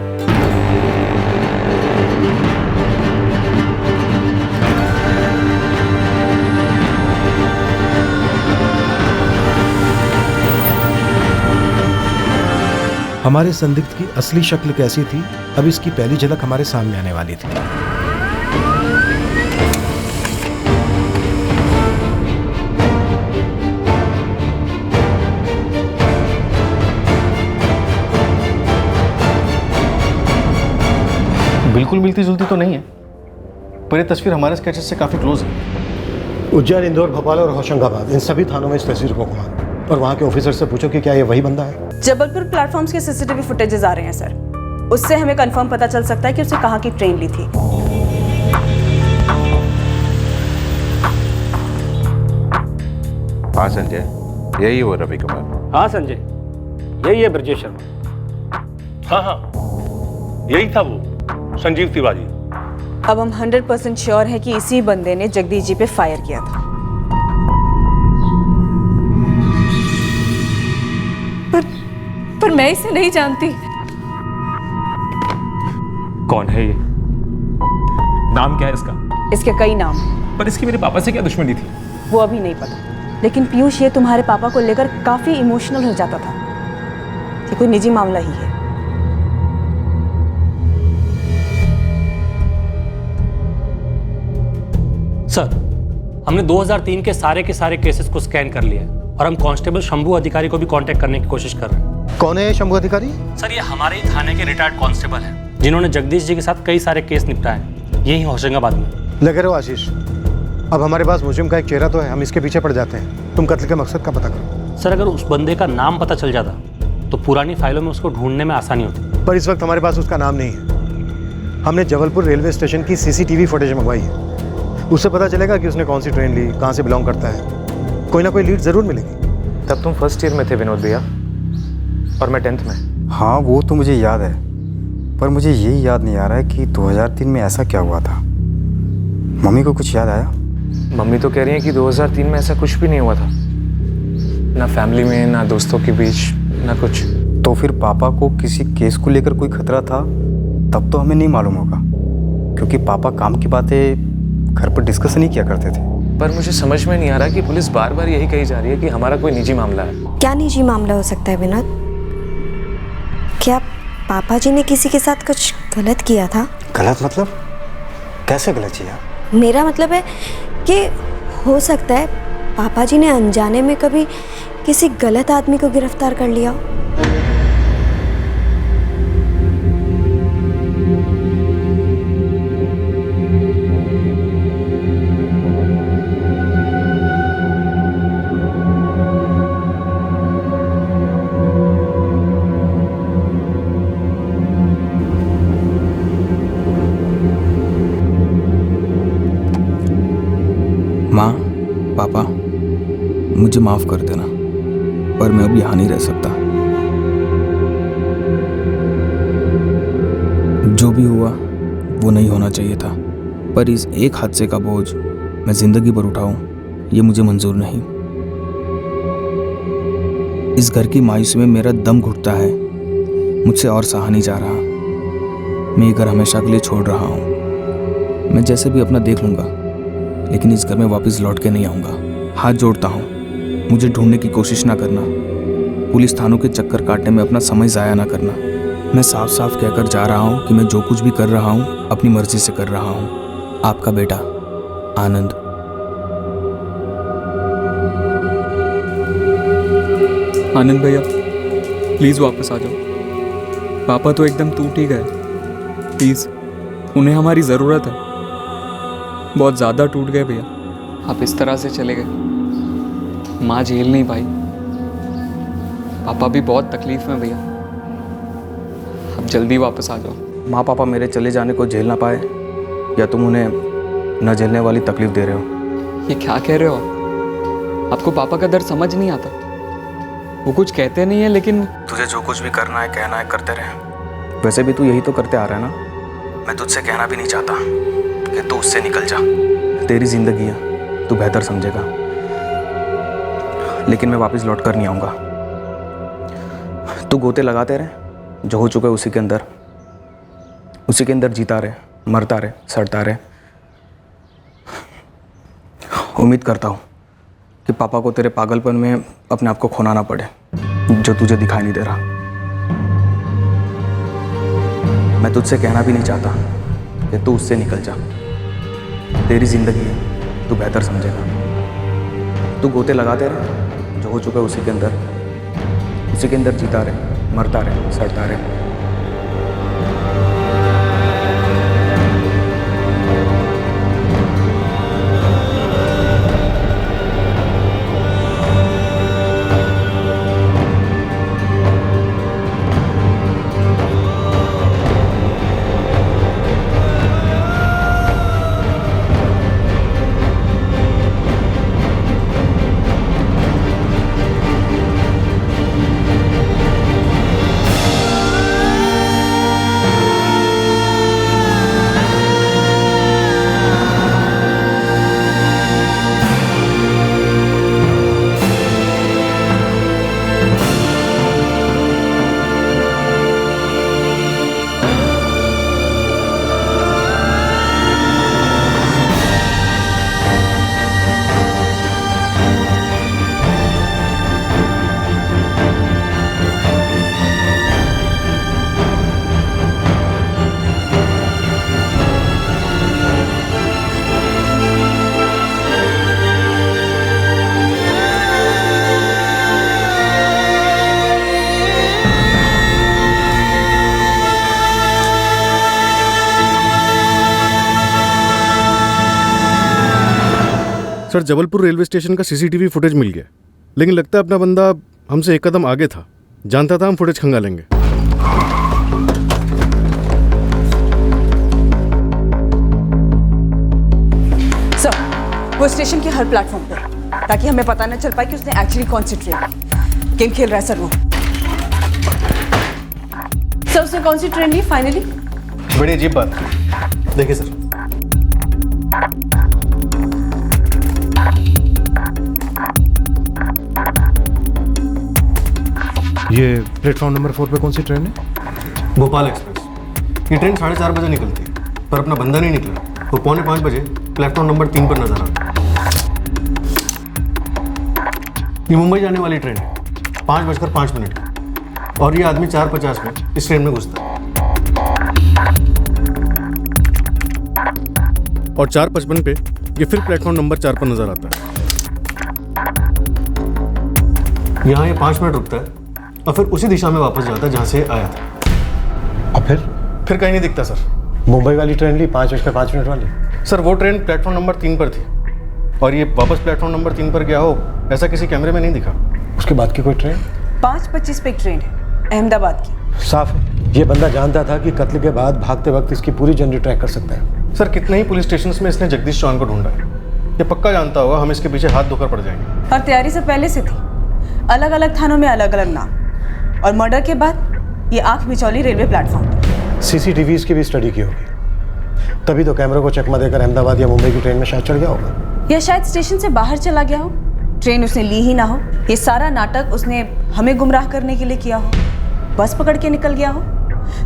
हमारे संदिग्ध की असली शक्ल कैसी थी, अब इसकी पहली झलक हमारे सामने आने वाली थी। बिल्कुल मिलती जुलती तो नहीं है, पर ये तस्वीर हमारे स्केचेस से काफी क्लोज है। उज्जैन, इंदौर, भोपाल और होशंगाबाद, इन सभी थानों में इस तस्वीर को घुमा और वहां के ऑफिसर से पूछो कि क्या ये वही बंदा है। जबलपुर प्लेटफॉर्म्स के सीसीटीवी फुटेजेस आ रहे हैं सर, उससे हमें कंफर्म पता चल सकता है कि उसने कहाँ की ट्रेन ली थी। हाँ संजय, यही वो रवि कुमार। हाँ संजय, यही है ब्रजेश शर्मा। हाँ हाँ, यही था वो संजीव तिवारी। अब हम 100% श्योर हैं कि इसी बंदे ने जगदीश जी पे फायर किया था। पर मैं इसे नहीं जानती। कौन है ये? नाम क्या है इसका? इसके कई नाम। पर इसकी मेरे पापा से क्या दुश्मनी थी? वो अभी नहीं पता, लेकिन पीयूष ये तुम्हारे पापा को लेकर काफी इमोशनल हो जाता था। ये कोई निजी मामला ही है। सर, हमने 2003 के सारे केसेस को स्कैन कर लिया है और हम कांस्टेबल शंभू अधिकारी को भी कांटेक्ट करने की कोशिश कर रहे हैं। कौन है शंभू अधिकारी? सर, ये हमारे ही थाने के रिटायर्ड कांस्टेबल हैं जिन्होंने जगदीश जी के साथ कई सारे केस निपटाए। यहीं होशंगाबाद में। लगे रहो आशीष, अब हमारे पास मुजरिम का एक चेहरा तो है, हम इसके पीछे पड़ जाते हैं। तुम कत्ल के मकसद का पता करो। सर, अगर उस बंदे का नाम पता चल जाता तो पुरानी फाइलों में उसको ढूंढने में आसानी होती, पर इस वक्त हमारे पास उसका नाम नहीं है। हमने जबलपुर रेलवे स्टेशन की CCTV फुटेज मंगवाई है, उससे पता चलेगा कि उसने कौन सी ट्रेन ली, कहाँ से बिलोंग करता है। कोई ना कोई लीड जरूर मिलेगी। तब तुम फर्स्ट ईयर में थे विनोद भैया और मैं 10th में। हाँ वो तो मुझे याद है, पर मुझे यही याद नहीं आ रहा है कि 2003 में ऐसा क्या हुआ था। मम्मी को कुछ याद आया? मम्मी तो कह रही है कि 2003 में ऐसा कुछ भी नहीं हुआ था, ना फैमिली में, ना दोस्तों के बीच, ना कुछ। तो फिर पापा को किसी केस को लेकर कोई खतरा था तब तो हमें नहीं मालूम होगा, क्योंकि पापा काम की बातें घर पर डिस्कस नहीं किया करते थे। पर मुझे समझ में नहीं आ रहा कि पुलिस बार बार यही कही जा रही है कि हमारा कोई निजी मामला है। क्या निजी मामला हो सकता है विनोद? क्या पापा जी ने किसी के साथ कुछ गलत किया था? गलत मतलब? कैसे गलत किया? मेरा मतलब है कि हो सकता है पापा जी ने अनजाने में कभी किसी गलत आदमी को गिरफ्तार कर लिया हो। माँ, पापा, मुझे माफ़ कर देना, पर मैं अब यहाँ नहीं रह सकता। जो भी हुआ वो नहीं होना चाहिए था, पर इस एक हादसे का बोझ मैं ज़िंदगी भर उठाऊं, ये मुझे मंजूर नहीं। इस घर की मायूसी में मेरा दम घुटता है, मुझसे और सहा नहीं जा रहा। मैं ये घर हमेशा के लिए छोड़ रहा हूँ। मैं जैसे भी अपना देख लूँगा, लेकिन इस घर में वापस लौट के नहीं आऊँगा। हाथ जोड़ता हूँ, मुझे ढूंढने की कोशिश ना करना, पुलिस थानों के चक्कर काटने में अपना समय ज़ाया ना करना। मैं साफ साफ कहकर जा रहा हूँ कि मैं जो कुछ भी कर रहा हूँ अपनी मर्जी से कर रहा हूँ। आपका बेटा आनंद। आनंद भैया प्लीज़ वापस आ जाओ। पापा तो एकदम टूट ही गए। प्लीज़, उन्हें हमारी ज़रूरत है। बहुत ज़्यादा टूट गए भैया। आप इस तरह से चले गए, माँ झेल नहीं पाई। पापा भी बहुत तकलीफ में भैया। अब जल्दी वापस आ जाओ। माँ पापा मेरे चले जाने को झेल ना पाए, या तुम उन्हें न झेलने वाली तकलीफ दे रहे हो? ये क्या कह रहे हो? आपको पापा का दर्द समझ नहीं आता? वो कुछ कहते नहीं है, लेकिन तुझे जो कुछ भी करना है कहना है करते रहे। वैसे भी तू यही तो करते आ रहा है ना। मैं तुझसे कहना भी नहीं चाहता कि तू उससे निकल जा। तेरी जिंदगी है, तू बेहतर समझेगा। लेकिन मैं वापस लौट कर नहीं आऊँगा। तू गोते लगाते रहे, जो हो चुका है उसी के अंदर जीता रहे, मरता रहे, सड़ता रहे। उम्मीद करता हूँ कि पापा को तेरे पागलपन में अपने आप को खोना ना पड़े, जो तुझे दिखाई नहीं दे रहा। मैं तुझसे कहना भी नहीं चाहता कि तू उससे निकल जा। तेरी जिंदगी है, तू बेहतर समझेगा। तू गोते लगाते रहे, जो हो चुका है उसी के अंदर जीता रहे, मरता रहे, सड़ता रहे। सर जबलपुर रेलवे स्टेशन का सीसीटीवी फुटेज मिल गया, लेकिन लगता है अपना बंदा हमसे एक कदम आगे था। जानता था हम फुटेज खंगालेंगे। सर, वो स्टेशन के हर प्लेटफॉर्म पे, ताकि हमें पता न चल पाए कि उसने एक्चुअली कौन सी ट्रेन गेम खेल रहा है। सर वो सर उसने कौन सी ट्रेन ली फाइनली? बड़ी अजीब बात। देखिए सर, ये प्लेटफॉर्म नंबर 4 पे कौन सी ट्रेन है? भोपाल एक्सप्रेस। ये ट्रेन 4:30 बजे निकलती है, पर अपना बंदा नहीं निकला। वो 4:45 बजे प्लेटफॉर्म नंबर 3 पर नजर आता है। ये मुंबई जाने वाली ट्रेन है, 5:05 की, और ये आदमी 4:50 में इस ट्रेन में घुसता है। और 4:55 पे ये फिर प्लेटफॉर्म नंबर 4 पर नजर आता है। यहाँ ये 5 मिनट रुकता है और फिर उसी दिशा में वापस जाता है जहाँ से आया था। और फिर कहीं नहीं दिखता सर। मुंबई वाली ट्रेन ली 5:05 वाली? सर वो ट्रेन प्लेटफॉर्म नंबर 3 पर थी और ये वापस प्लेटफॉर्म नंबर 3 पर गया हो, ऐसा किसी कैमरे में नहीं दिखा। उसके बाद की कोई ट्रेन? 5:25 पे एक ट्रेन है अहमदाबाद की। साफ है, ये बंदा जानता था कि कत्ल के बाद भागते वक्त इसकी पूरी जर्नी ट्रैक कर सकता है। सर कितने ही पुलिस स्टेशन में इसने जगदीश चौहान को ढूंढा है। ये पक्का जानता होगा हम इसके पीछे हाथ धोकर पड़ जाएंगे। और तैयारी से पहले से थी, अलग अलग थानों में अलग अलग नाम, और मर्डर के बाद ये आंख मिचौली रेलवे प्लेटफॉर्म। सीसीटीवी की भी स्टडी की होगी, तभी तो कैमरों को चकमा देकर अहमदाबाद या मुंबई की ट्रेन में शायद चढ़ गया होगा। या शायद स्टेशन से बाहर चला गया हो, ट्रेन उसने ली ही ना हो। ये सारा नाटक उसने हमें गुमराह करने के लिए किया हो, बस पकड़ के निकल गया हो।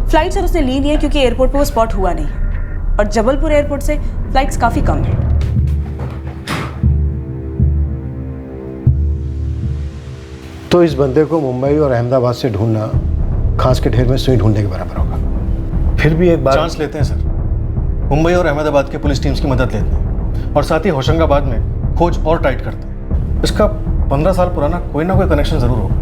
फ्लाइट सर उसने ली नहीं है क्योंकि एयरपोर्ट पे वो स्पॉट हुआ नहीं, और जबलपुर एयरपोर्ट से फ्लाइट्स काफ़ी कम हैं। तो इस बंदे को मुंबई और अहमदाबाद से ढूंढना खास के ढेर में सुई ढूंढने के बराबर होगा। फिर भी एक बार चांस लेते हैं सर, मुंबई और अहमदाबाद के पुलिस टीम्स की मदद लेते हैं और साथ ही होशंगाबाद में खोज और टाइट करते हैं। इसका 15 साल पुराना कोई ना कोई कनेक्शन जरूर होगा,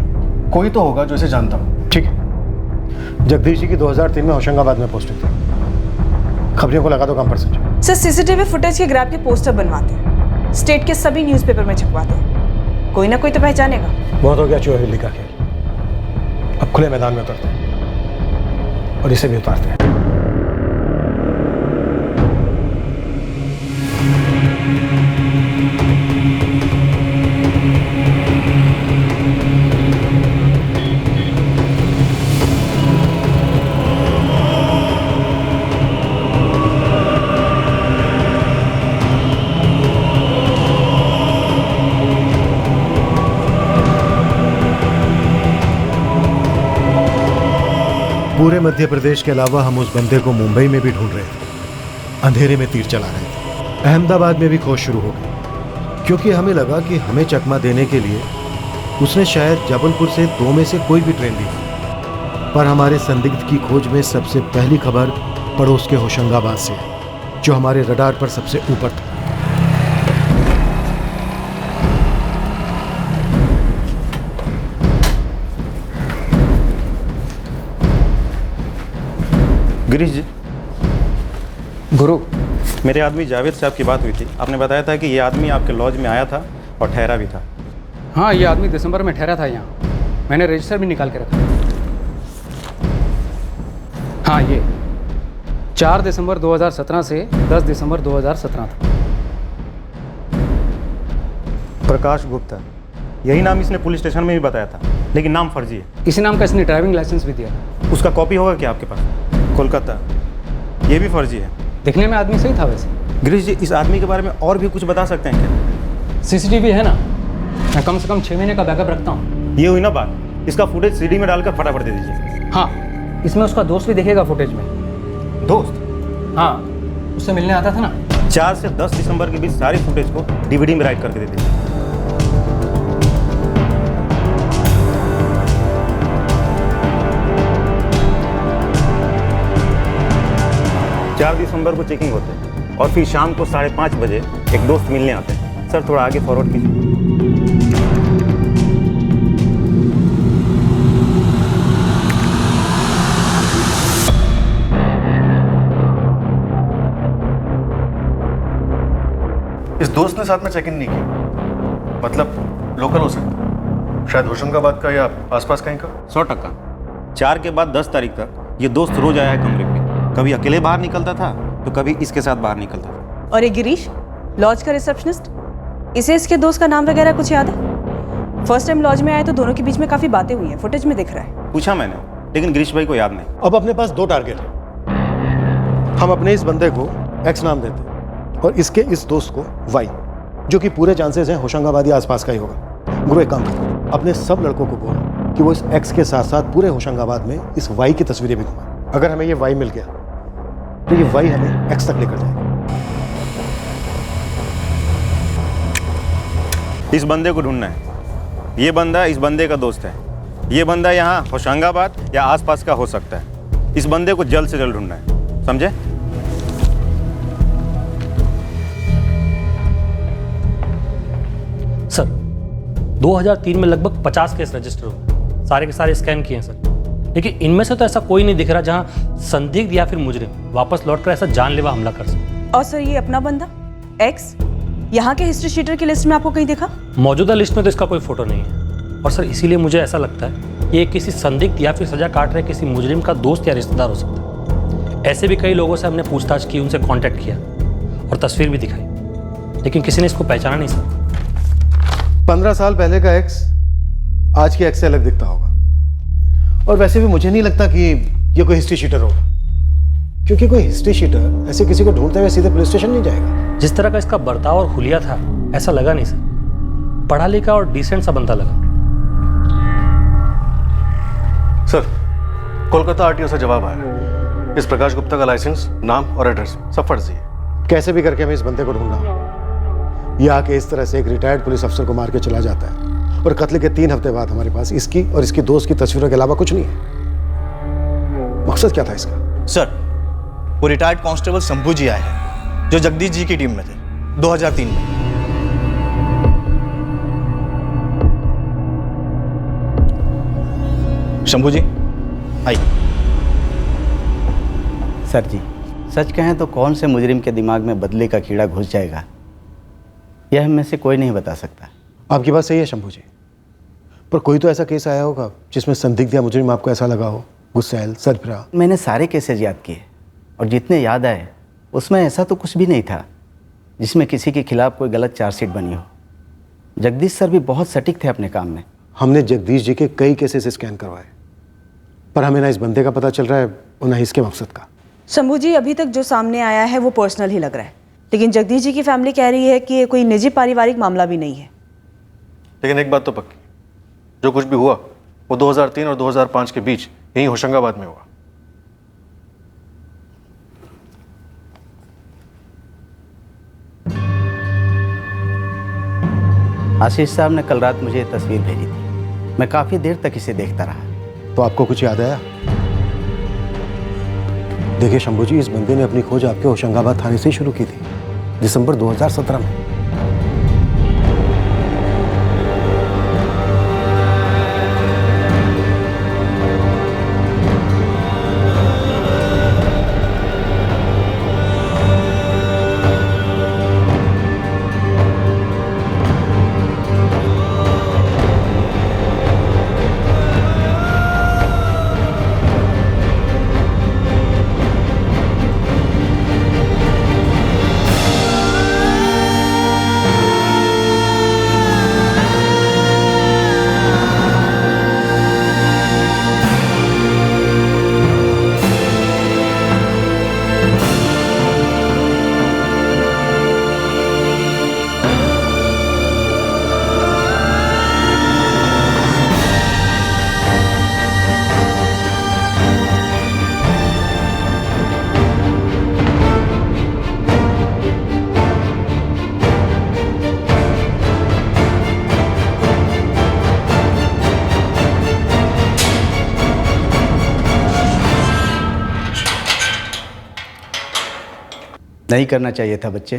कोई तो होगा जो इसे जानता हो। ठीक है, जगदीश जी की 2003 में होशंगाबाद में पोस्टिंग थी। खबरियों को लगा दो कम परसेंट। सर सीसीटीवी फुटेज के ग्रैब के पोस्टर बनवाते हैं, स्टेट के सभी न्यूज़पेपर में छपवाते हैं, कोई ना कोई तो पहचानेगा। बहुत हो गया चूहे बिल्ली का खेल, अब खुले मैदान में उतरते हैं और इसे भी उतारते हैं। पूरे मध्य प्रदेश के अलावा हम उस बंदे को मुंबई में भी ढूंढ रहे थे, अंधेरे में तीर चला रहे थे। अहमदाबाद में भी खोज शुरू हो गई, क्योंकि हमें लगा कि हमें चकमा देने के लिए उसने शायद जबलपुर से 2 में से कोई भी ट्रेन ली। पर हमारे संदिग्ध की खोज में सबसे पहली खबर पड़ोस के होशंगाबाद से है, जो हमारे रडार पर सबसे ऊपर था। गिरीश जी, गुरु, मेरे आदमी जावेद साहब की बात हुई थी। आपने बताया था कि ये आदमी आपके लॉज में आया था और ठहरा भी था। हाँ, ये आदमी दिसंबर में ठहरा था यहाँ। मैंने रजिस्टर भी निकाल के रखा। हाँ, ये 4 दिसंबर 2017 से 10 दिसंबर 2017 तक। प्रकाश गुप्ता, यही नाम इसने पुलिस स्टेशन में भी बताया था, लेकिन नाम फर्जी है। इसी नाम का इसने ड्राइविंग लाइसेंस भी दिया। उसका कॉपी होगा क्या आपके पास? कोलकाता, ये भी फर्जी है। दिखने में आदमी सही था वैसे। गिरीश जी, इस आदमी के बारे में और भी कुछ बता सकते हैं क्या? सीसीटीवी है ना, मैं कम से कम 6 महीने का बैकअप रखता हूँ। ये हुई ना बात, इसका फुटेज सीडी में डालकर फटाफट दे दीजिए। हाँ, इसमें उसका दोस्त भी दिखेगा फुटेज में। दोस्त? हाँ, उससे मिलने आता था ना। 4 से 10 दिसंबर के बीच सारी फुटेज को डीवीडी में राइट करके दे दीजिए। 4 दिसंबर को चेकिंग होते हैं और फिर शाम को 5:30 बजे एक दोस्त मिलने आते हैं। सर थोड़ा आगे फॉरवर्ड कीजिए। इस दोस्त उसने साथ में चेक इन नहीं किया। मतलब लोकल हो सकता, शायद होशंगाबाद का या आसपास कहीं का। 100%। 4 के बाद 10 तारीख तक ये दोस्त रोज आया है कमरे पे, कभी अकेले बाहर निकलता था तो कभी इसके साथ बाहर निकलता था। और ये गिरीश, लॉज का रिसेप्शनिस्ट, इसे इसके दोस्त का नाम वगैरह कुछ याद है? फर्स्ट टाइम लॉज में आए तो दोनों के बीच में काफी बातें हुई हैं, फुटेज में दिख रहा है। पूछा मैंने, लेकिन गिरीश भाई को याद नहीं। अब अपने पास 2 टारगेट है। हम अपने इस बंदे को एक्स नाम देते हैं और इसके इस दोस्त को वाई, जो कि पूरे चांसेस हैं होशंगाबाद या आसपास का ही होगा। गुरु एक काम कर, अपने सब लड़कों को बोल कि वो इस एक्स के साथ साथ पूरे होशंगाबाद में इस वाई की तस्वीरें भी घुमाएं। अगर हमें ये वाई मिल गया तो ये वाई हमें एक्स तक लेकर जाएगा। इस बंदे को ढूंढना है। ये बंदा इस बंदे का दोस्त है। ये बंदा यहाँ होशंगाबाद या आसपास का हो सकता है। इस बंदे को जल्द से जल्द ढूंढना है, समझे? सर 2003 में लगभग 50 केस रजिस्टर हुए, सारे के सारे स्कैन किए हैं सर, लेकिन इनमें से तो ऐसा कोई नहीं दिख रहा जहां संदिग्ध या फिर मुजरिम वापस लौटकर ऐसा जानलेवा हमला कर सके। और सर ये अपना बंदा एक्स यहाँ के हिस्ट्री शीटर की लिस्ट में आपको कहीं दिखा? मौजूदा लिस्ट में तो इसका कोई फोटो नहीं है, और सर इसीलिए मुझे ऐसा लगता है कि ये किसी संदिग्ध या फिर सजा काट रहे किसी मुजरिम का दोस्त या रिश्तेदार हो सकता है। ऐसे भी कई लोगों से हमने पूछताछ की, उनसे कांटेक्ट किया और तस्वीर भी दिखाई, लेकिन किसी ने इसको पहचाना नहीं सर। 15 साल पहले का एक्स आज के एक्स से अलग दिखता होगा। और वैसे भी मुझे नहीं लगता कि ये कोई हिस्ट्री शीटर होगा, क्योंकि कोई हिस्ट्री शीटर ऐसे किसी को ढूंढते हुए सीधे पुलिस स्टेशन नहीं जाएगा। जिस तरह का इसका बर्ताव और हुलिया था, ऐसा लगा नहीं सर। पढ़ा लिखा और डिसेंट सा बनता लगा। सर कोलकाता आरटीओ से जवाब आया। इस प्रकाश गुप्ता का लाइसेंस, नाम और एड्रेस सब फर्जी है। कैसे भी करके हमें इस बंदे को ढूंढना होगा। ये आके इस तरह से एक रिटायर्ड पुलिस अफसर को मार के चला जाता है, और कत्ल के 3 हफ्ते बाद हमारे पास इसकी और इसकी दोस्त की तस्वीरों के अलावा कुछ नहीं है। मकसद क्या था इसका? सर वो रिटायर्ड कांस्टेबल शंभू जी आए हैं, जो जगदीश जी की टीम में थे 2003 में। शंभू जी आइए। सर जी, सच कहें तो कौन से मुजरिम के दिमाग में बदले का कीड़ा घुस जाएगा, यह हम में से कोई नहीं बता सकता। आपकी बात सही है शंभू जी, पर कोई तो ऐसा केस आया होगा जिसमें संदिग्ध या मुजरिम आपको ऐसा लगा हो, गुस्सैल, सरफरा। मैंने सारे केसेज याद किए और जितने याद आए उसमें ऐसा तो कुछ भी नहीं था जिसमें किसी के खिलाफ कोई गलत चार्जशीट बनी हो। जगदीश सर भी बहुत सटीक थे अपने काम में। हमने जगदीश जी के कई केसेस स्कैन करवाए, पर हमें ना इस बंदे का पता चल रहा है और ना इसके मकसद का। शंभू जी अभी तक जो सामने आया है वो पर्सनल ही लग रहा है, लेकिन जगदीश जी की फैमिली कह रही है कि ये कोई निजी पारिवारिक मामला भी नहीं है। लेकिन एक बात तो पक्की, जो कुछ भी हुआ वो 2003 और 2005 के बीच यहीं होशंगाबाद में हुआ। आशीष साहब ने कल रात मुझे ये तस्वीर भेजी थी। मैं काफ़ी देर तक इसे देखता रहा। तो आपको कुछ याद आया? देखिए शंभू जी, इस बंदे ने अपनी खोज आपके होशंगाबाद थाने से ही शुरू की थी, दिसंबर 2017 में। नहीं करना चाहिए था बच्चे।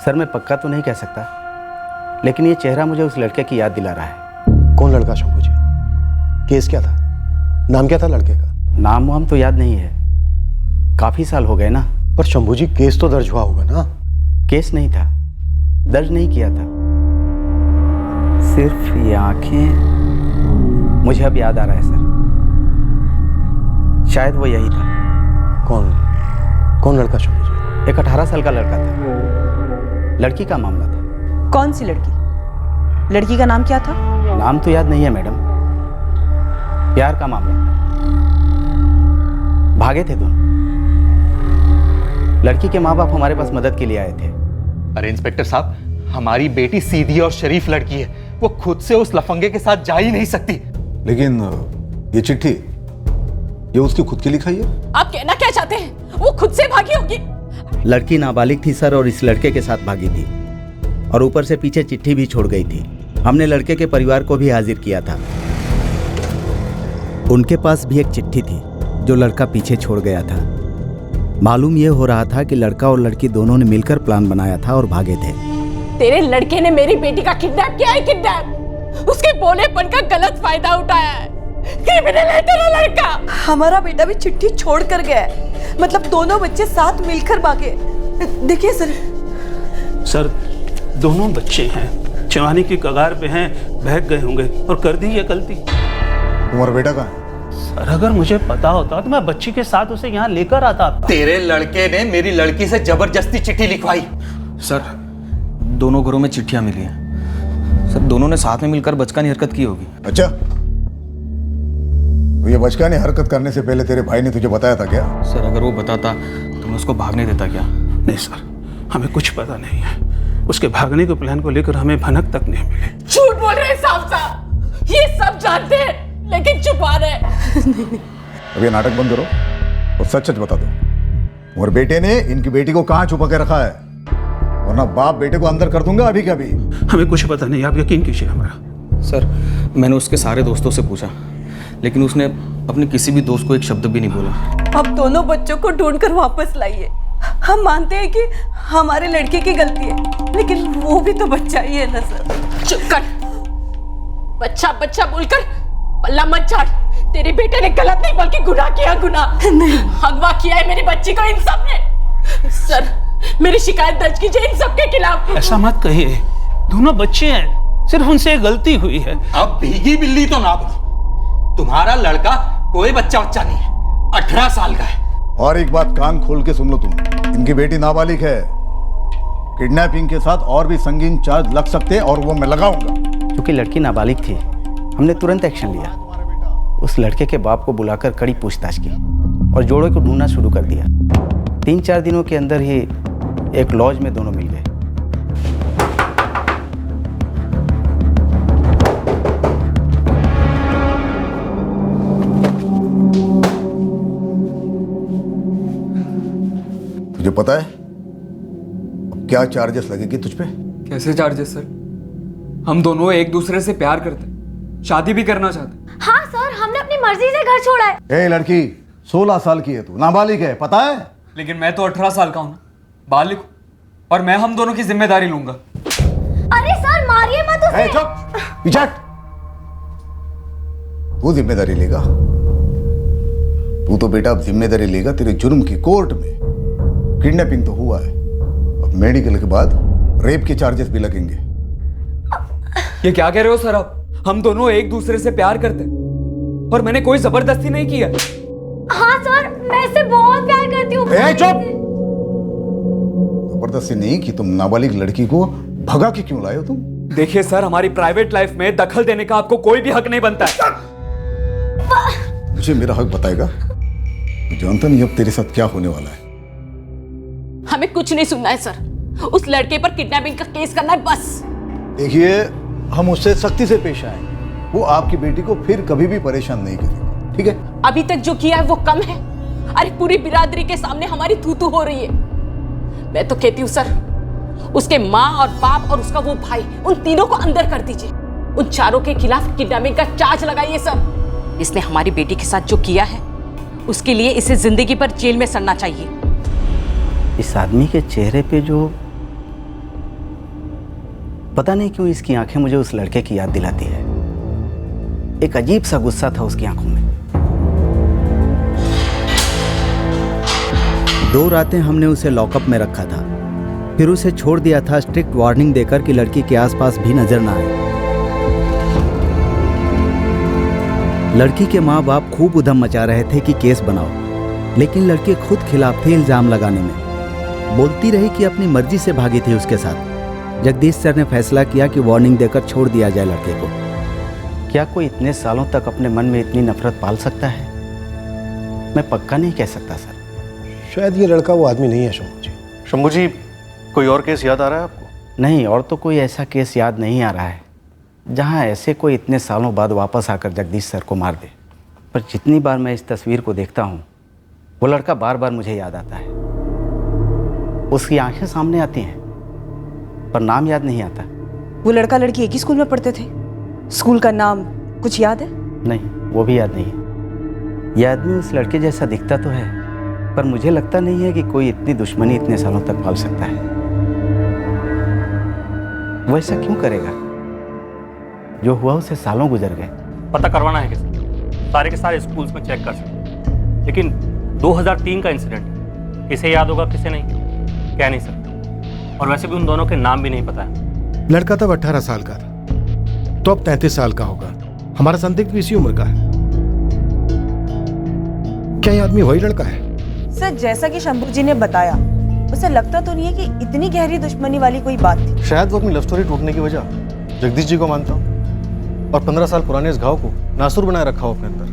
सर मैं पक्का तो नहीं कह सकता, लेकिन ये चेहरा मुझे उस लड़के की याद दिला रहा है। कौन लड़का शंभू जी? केस क्या था? नाम क्या था लड़के का? नाम वाम तो याद नहीं है, काफ़ी साल हो गए ना। पर शंभू जी केस तो दर्ज हुआ होगा ना? केस नहीं था, दर्ज नहीं किया था। सिर्फ ये आंखें, मुझे अब याद आ रहा है सर, शायद वो यही था। कौन लड़का छोड़? एक 18 साल का लड़का था, लड़की का मामला था। कौन सी लड़की? लड़की का नाम क्या था? नाम तो याद नहीं है मैडम, प्यार का मामला था। भागे थे दोनों। लड़की के माँ बाप हमारे पास मदद के लिए आए थे। अरे इंस्पेक्टर साहब, हमारी बेटी सीधी और शरीफ लड़की है, वो खुद से उस लफंगे के साथ जा ही नहीं सकती। लेकिन ये चिट्ठी, ये उसकी खुद की लिखाई है? आप कहना क्या चाहते हैं? वो खुद से भागी होगी। लड़की नाबालिग थी सर, और इस लड़के के साथ भागी थी, और ऊपर से पीछे चिट्ठी भी छोड़ गई थी। हमने लड़के के परिवार को भी हाजिर किया था। उनके पास भी एक चिट्ठी थी जो लड़का पीछे छोड़ गया था। मालूम यह हो रहा था कि लड़का और लड़की दोनों ने मिलकर प्लान बनाया था और भागे थे। तेरे लड़के ने मेरी बेटी का किडनैप किया है, किडनैप। उसके भोलेपन का गलत फायदा उठाया है। क्रिमिनल है तेरा लड़का। हमारा बेटा भी चिट्ठी छोड़ कर गया है, मतलब दोनों बच्चे साथ मिलकर भागे। देखिए सर, दोनों बच्चे हैं, जवानी की कगार पे हैं, बहक गए होंगे और कर दी ये गलती। तुम्हारा बेटा कहाँ है? सर, अगर मुझे पता होता तो मैं बच्ची के साथ उसे यहाँ लेकर आता। तेरे लड़के ने मेरी लड़की से जबरदस्ती चिट्ठी लिखवाई। सर, दोनों घरों में चिट्ठियां मिली हैं। सर, दोनों ने साथ में मिलकर बचकानी हरकत की होगी। अच्छा, तो ये बचकानी हरकत करने से पहले तेरे भाई ने तुझे बताया था क्या? सर, अगर वो बताता तो मैं उसको भागने देता क्या? नहीं सर, हमें कुछ पता नहीं है। उसके भागने के प्लान को लेकर हमें भनक तक नहीं मिली। झूठ बोल रहे हैं साहब साहब, ये सब जानते हैं लेकिन छुपा रहे। अब ये नाटक बंद करो और सच सच बता दो, और बेटे ने इनकी बेटी को कहाँ छुपा के रखा है, वरना बाप बेटे को अंदर कर दूंगा अभी के अभी। हमें कुछ पता नहीं, आप यकीन कीजिए हमारा। सर, मैंने उसके सारे दोस्तों से पूछा, लेकिन उसने अपने किसी भी दोस्त को एक शब्द भी नहीं बोला। अब दोनों बच्चों को ढूंढकर वापस लाइए। हम मानते हैं कि हमारे लड़के की गलती है, लेकिन वो भी तो बच्चा ही है ना सर। चुप कर, बच्चा बच्चा बोलकर पल्ला मत झाड़। तेरे बेटे ने गलत नहीं बल्कि गुनाह किया, गुनाह। नहीं, अगवा किया है मेरी बच्ची को इन सब ने। सर, मेरी शिकायत दर्ज कीजिए इन सब के खिलाफ। ऐसा मत कहिए, दोनों बच्चे हैं, सिर्फ उनसे गलती हुई है। अब भीगी बिल्ली तो ना बोलो। तुम्हारा लड़का कोई बच्चा नहीं है, 18 साल का है। और एक बात कान खोल के सुन लो तुम, इनकी बेटी नाबालिग है। किडनैपिंग के साथ और भी संगीन चार्ज लग सकते हैं और वो मैं लगाऊंगा। क्योंकि लड़की नाबालिग थी, हमने तुरंत एक्शन लिया। उस लड़के के बाप को बुलाकर कड़ी पूछताछ की और जोड़े को ढूंढना शुरू कर दिया। 3-4 दिनों के अंदर ही एक लॉज में दोनों मिल गए। तुझे पता है क्या चार्जेस लगेगी तुझ पे? कैसे चार्जेस सर? हम दोनों एक दूसरे से प्यार करते, शादी भी करना चाहते। हाँ सर, हमने अपनी मर्जी से घर छोड़ा है। ए लड़की, 16 साल की है तू, नाबालिग है, पता है? लेकिन मैं तो 18 साल का हूँ ना, बालिग हूँ, और मैं हम दोनों की जिम्मेदारी लूंगा। अरे सर, मारिए मत उसे। चुप, पीछे हट। तू जिम्मेदारी लेगा? तू तो बेटा अब जिम्मेदारी लेगा तेरे जुर्म की कोर्ट में। किडनैपिंग तो हुआ है, अब मेडिकल के बाद रेप के चार्जेस भी लगेंगे। ये क्या कह रहे हो सर आप? हम दोनों एक दूसरे से प्यार करते और मैंने कोई जबरदस्ती नहीं किया। हाँ सर, मैं इससे बहुत प्यार करती हूँ। चुप! जबरदस्ती नहीं कि तुम नाबालिग लड़की को भगा के क्यों लाए हो तुम? देखिए सर, हमारी प्राइवेट लाइफ में दखल देने का आपको कोई भी हक नहीं बनता है। मुझे मेरा हक बताएगा? जानता नहीं अब तेरे साथ क्या होने वाला है। हमें कुछ नहीं सुनना है सर, उस लड़के पर किडनैपिंग का केस करना है बस। देखिए, हम उससे सख्ती से पेश आए, वो आपकी बेटी को फिर कभी भी परेशान नहीं करेगा, ठीक है? अभी तक जो किया है वो कम है। अरे पूरी बिरादरी के सामने हमारी थू-थू हो रही है। मैं तो कहती हूँ सर, उसके माँ और बाप और उसका वो भाई, उन तीनों को अंदर कर दीजिए। उन चारों के खिलाफ किडनैपिंग का चार्ज लगाइए सर। इसने हमारी बेटी के साथ जो किया है उसके लिए इसे जिंदगी भर जेल में सड़ना चाहिए। इस आदमी के चेहरे पे जो, पता नहीं क्यों इसकी आंखें मुझे उस लड़के की याद दिलाती है। एक अजीब सा गुस्सा था उसकी आंखों में। 2 रातें हमने उसे लॉकअप में रखा था फिर उसे छोड़ दिया था स्ट्रिक्ट वार्निंग देकर कि लड़की के आसपास भी नजर ना आए। लड़की के माँ बाप खूब उधम मचा रहे थे कि केस बनाओ, लेकिन लड़के खुद खिलाफ थे इल्जाम लगाने में। बोलती रही कि अपनी मर्जी से भागी थी उसके साथ। जगदीश सर ने फैसला किया कि वार्निंग देकर छोड़ दिया जाए लड़के को। क्या कोई इतने सालों तक अपने मन में इतनी नफरत पाल सकता है? मैं पक्का नहीं कह सकता सर। शायद ये लड़का वो आदमी नहीं है शंभू जी। शंभू जी, कोई और केस याद आ रहा है आपको? नहीं, और तो कोई ऐसा केस याद नहीं आ रहा है जहां ऐसे कोई इतने सालों बाद वापस आकर जगदीश सर को मार दे। पर जितनी बार मैं इस तस्वीर को देखता हूं, वो लड़का बार बार मुझे याद आता है। उसकी आंखें सामने आती हैं, पर नाम याद नहीं आता। वो लड़का लड़की एक ही स्कूल में पढ़ते थे? स्कूल का नाम कुछ याद है? नहीं, वो भी याद नहीं। यह आदमी उस लड़के जैसा दिखता तो है, पर मुझे लगता नहीं है कि कोई इतनी दुश्मनी इतने सालों तक पाल सकता है। वो ऐसा क्यों करेगा? जो हुआ उसे सालों गुजर गए। पता करवाना है किसे? सारे के सारे स्कूल्स में चेक कर सकते, लेकिन 2003 का इंसिडेंट किसे याद होगा किसे नहीं, कह नहीं सकते। और वैसे भी उन दोनों के नाम भी नहीं पता है। लड़का तब 18 साल का था, तो अब 33 साल का होगा। हमारा संदिग्ध भी इसी उम्र का है। क्या ये आदमी वही लड़का है? सर, जैसा कि शंभू जी ने बताया, उसे लगता तो नहीं है कि इतनी गहरी दुश्मनी वाली कोई बात थी। शायद वो अपनी लव स्टोरी टूटने की वजह जगदीश जी को मानता हूँ, और 15 साल पुराने इस घाव को नासुर बनाए रखा हो अपने अंदर।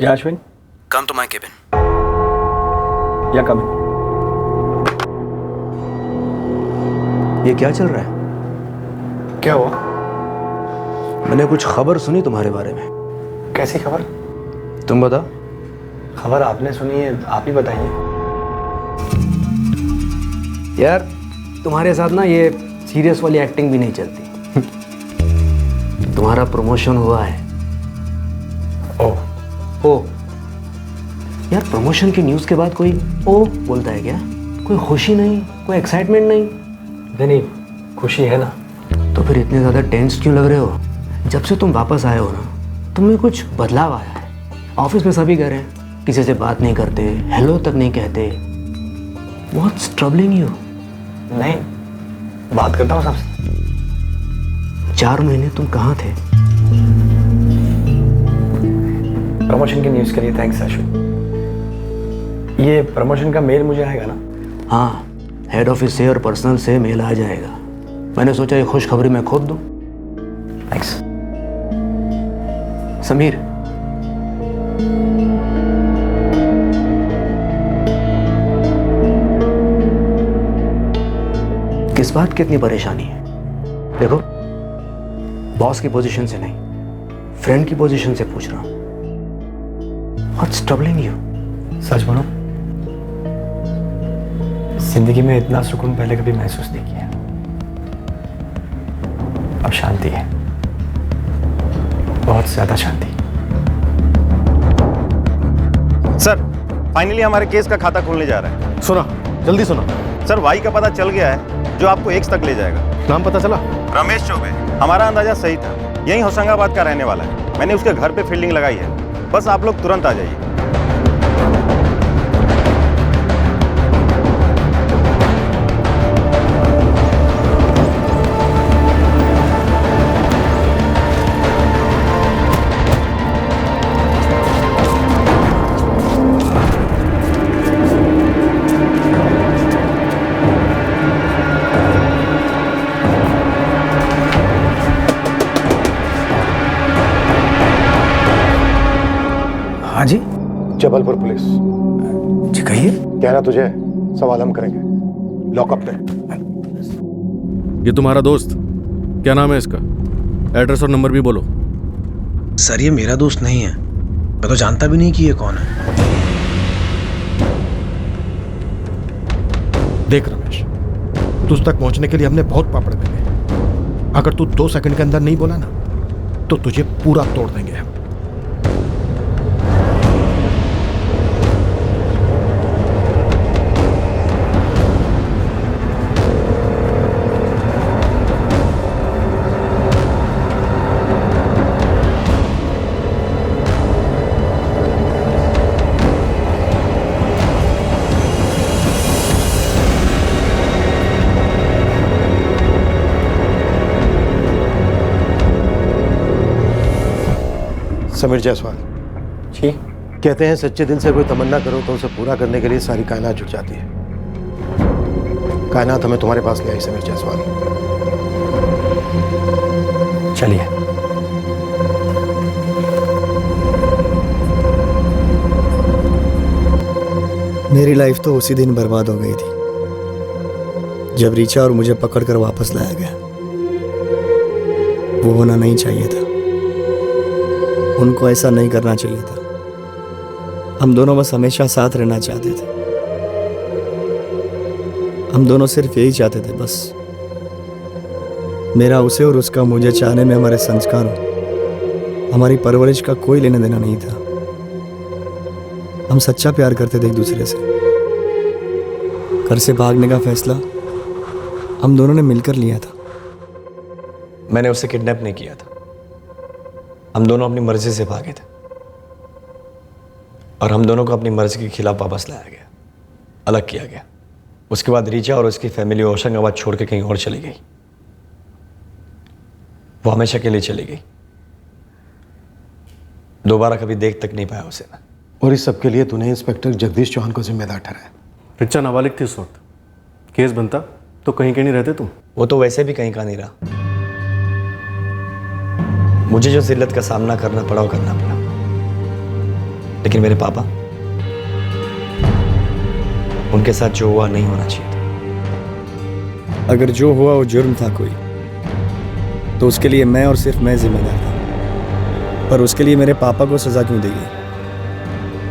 Yeah, Ashwin. Come to my cabin. Yeah, come in. ये क्या चल रहा है? क्या हुआ? मैंने कुछ खबर सुनी तुम्हारे बारे में। कैसी खबर? तुम बताओ। खबर आपने सुनी है, आप ही बताइए। यार, तुम्हारे साथ ना ये सीरियस वाली एक्टिंग भी नहीं चलती। तुम्हारा प्रमोशन हुआ है। ओ यार, प्रमोशन की न्यूज़ के बाद कोई ओ बोलता है क्या? कोई खुशी नहीं, कोई एक्साइटमेंट नहीं? नहीं, खुशी है ना। तो फिर इतने ज़्यादा टेंस क्यों लग रहे हो? जब से तुम वापस आए हो ना, तुम में कुछ बदलाव आया है। ऑफिस में सभी कह रहे हैं, किसी से बात नहीं करते, हेलो तक नहीं कहते। What's troubling you? नहीं, बात करता हूँ सबसे। 4 महीने तुम कहाँ थे? प्रमोशन की न्यूज़ के लिए थैंक्स अश्विन। ये प्रमोशन का मेल मुझे आएगा ना? हाँ, हेड ऑफिस से और पर्सनल से मेल आ जाएगा। मैंने सोचा ये खुशखबरी मैं खुद दूं। थैंक्स। समीर, किस बात की इतनी परेशानी है? देखो, बॉस की पोजीशन से नहीं, फ्रेंड की पोजीशन से पूछ रहा हूं। What's troubling you? सच बोलो, जिंदगी में इतना सुकून पहले कभी महसूस नहीं किया। अब शांति है, बहुत ज्यादा शांति। सर, फाइनली हमारे केस का खाता खुलने जा रहा है। सुना, जल्दी सुना। सर, वाई का पता चल गया है, जो आपको एक्स तक ले जाएगा। नाम पता चला? रमेश चौबे। हमारा अंदाजा सही था, यही होशंगाबाद का रहने वाला है। मैंने उसके घर पे फील्डिंग लगाई है, बस आप लोग तुरंत आ जाइए। हाँ जी, जबलपुर पुलिस जी। कहिए। कहना तुझे, सवाल हम करेंगे। लॉकअप पे। ये तुम्हारा दोस्त, क्या नाम है इसका? एड्रेस और नंबर भी बोलो। सर, ये मेरा दोस्त नहीं है। मैं तो जानता भी नहीं कि ये कौन है। देख रमेश, तुझ तक पहुंचने के लिए हमने बहुत पापड़ बेले। अगर तू 2 सेकंड के अंदर नहीं बोला ना तो तुझे पूरा तोड़ देंगे हम। समीर जायसवाल जी। कहते हैं सच्चे दिल से कोई तमन्ना करो तो उसे पूरा करने के लिए सारी कायनात जुट जाती है। कायनात हमें तुम्हारे पास ले आई समीर जायसवाल। चलिए। मेरी लाइफ तो उसी दिन बर्बाद हो गई थी जब रीचा और मुझे पकड़कर वापस लाया गया। वो होना नहीं चाहिए था, उनको ऐसा नहीं करना चाहिए था। हम दोनों बस हमेशा साथ रहना चाहते थे। हम दोनों सिर्फ यही चाहते थे बस। मेरा उसे और उसका मुझे चाहने में हमारे संस्कारों, हमारी परवरिश का कोई लेना देना नहीं था। हम सच्चा प्यार करते थे एक दूसरे से। घर से भागने का फैसला हम दोनों ने मिलकर लिया था। मैंने उसे किडनैप नहीं किया था, हम दोनों अपनी मर्जी से भागे थे और हम दोनों को अपनी मर्जी के खिलाफ वापस लाया गया, अलग किया गया। उसके बाद रीचा और उसकी फैमिली होशंगाबाद छोड़ के कहीं और चली गई। वो हमेशा के लिए चली गई, दोबारा कभी देख तक नहीं पाया उसे। और इस सब के लिए तूने इंस्पेक्टर जगदीश चौहान को जिम्मेदार ठहराया। रिचा नाबालिग थी उस वक्त, केस बनता तो कहीं के नहीं रहते तुम। वो तो वैसे भी कहीं का नहीं रहा। मुझे जो जिल्लत का सामना करना पड़ा वो करना पड़ा, लेकिन मेरे पापा, उनके साथ जो हुआ नहीं होना चाहिए था। अगर जो हुआ वो जुर्म था कोई, तो उसके लिए मैं और सिर्फ मैं जिम्मेदार था। पर उसके लिए मेरे पापा को सजा क्यों दी गई?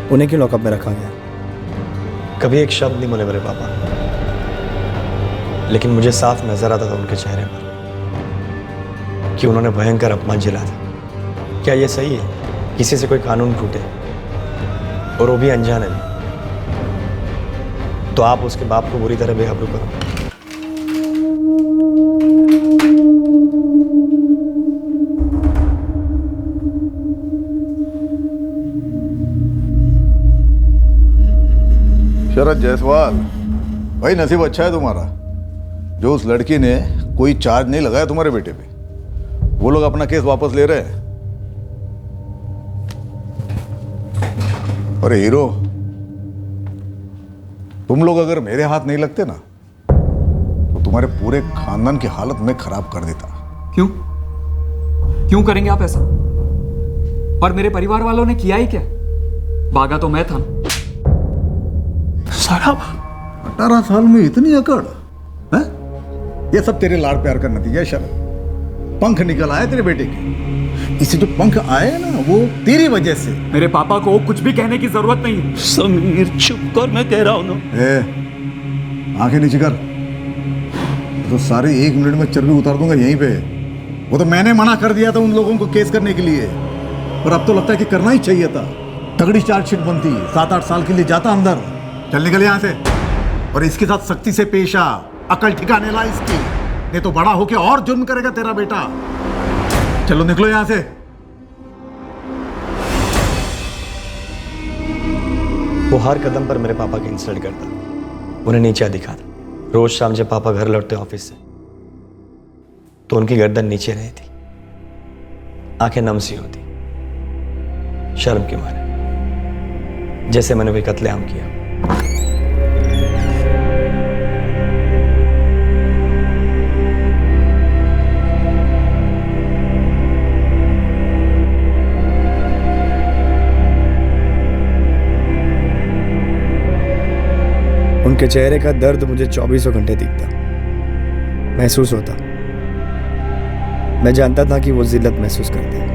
उन्हें क्यों लॉकअप में रखा गया? कभी एक शब्द नहीं बोले मेरे पापा, लेकिन मुझे साफ नजर आता था उनके चेहरे पर कि उन्होंने भयंकर अपमान झेला था। क्या ये सही है किसी से कोई कानून टूटे, और वो भी अनजाने में? तो आप उसके बाप को बुरी तरह बेकाबू करो। शरद जायसवाल, भाई नसीब अच्छा है तुम्हारा जो उस लड़की ने कोई चार्ज नहीं लगाया तुम्हारे बेटे पे। वो लोग अपना केस वापस ले रहे हैं। अरे हीरो, तुम लोग अगर मेरे हाथ नहीं लगते ना तो तुम्हारे पूरे खानदान की हालत में खराब कर देता। क्यों क्यों करेंगे आप ऐसा? और मेरे परिवार वालों ने किया ही क्या? भागा तो मैं था। साहब 18 साल में इतनी अकड़ है? ये सब तेरे लाड़ प्यार का नतीजा है शरद। पंख निकल आए तेरे बेटे के। इसे जो पंख आए ना वो तेरी वजह से। मेरे पापा को कुछ भी कहने की जरूरत नहीं है। समीर चुप कर, मैं कह रहा हूं ना। आंखें नीचे कर, तो सारे 1 मिनट में चर्बी उतार दूंगा यहीं पे। वो तो मैंने मना कर दिया था उन लोगों को केस करने के लिए, पर अब तो लगता है कि करना ही चाहिए था। तगड़ी चार्जशीट बनती, 7-8 साल के लिए जाता अंदर। चल निकल यहां से, और इसके साथ सख्ती से पेश आ। अकल ठिकाने ला इसकी, नहीं तो बड़ा होके और जुर्म करेगा तेरा बेटा। चलो निकलो यहां से। वो हर कदम पर मेरे पापा की इंसल्ट करता, उन्हें नीचा दिखाता। रोज शाम जब पापा घर लौटते ऑफिस से तो उनकी गर्दन नीचे रहती, आंखें नम सी होती, शर्म के मारे, जैसे मैंने कोई कत्लेआम किया। उनके चेहरे का दर्द मुझे 24 घंटे दिखता, महसूस होता। मैं जानता था कि वो जिल्लत महसूस करते हैं।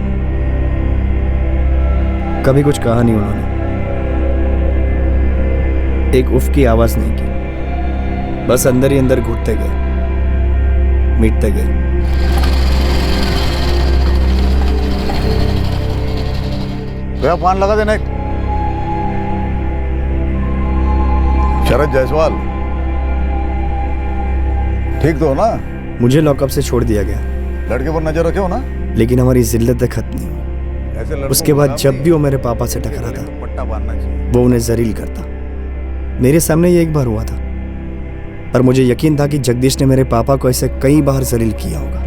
कभी कुछ कहा नहीं उन्होंने, एक उफ की आवाज नहीं की, बस अंदर ही अंदर घुटते गए, मिटते गए। भैया पान लगा देना एक। शरद जायसवाल ठीक तो हो ना? मुझे लॉकअप से छोड़ दिया गया, लड़के पर नजर रखे हो ना? लेकिन हमारी जिल्लतें खत्म नहीं हुई। ऐसे लड़कों उसके को बाद साथ जब में भी वो मेरे पापा से टकरा था, पट्टा बांधना चाहिए। वो उन्हें जलील करता। मेरे सामने ये एक बार हुआ था, पर मुझे यकीन था कि जगदीश ने मेरे पापा को ऐसे कई बार जलील किया होगा।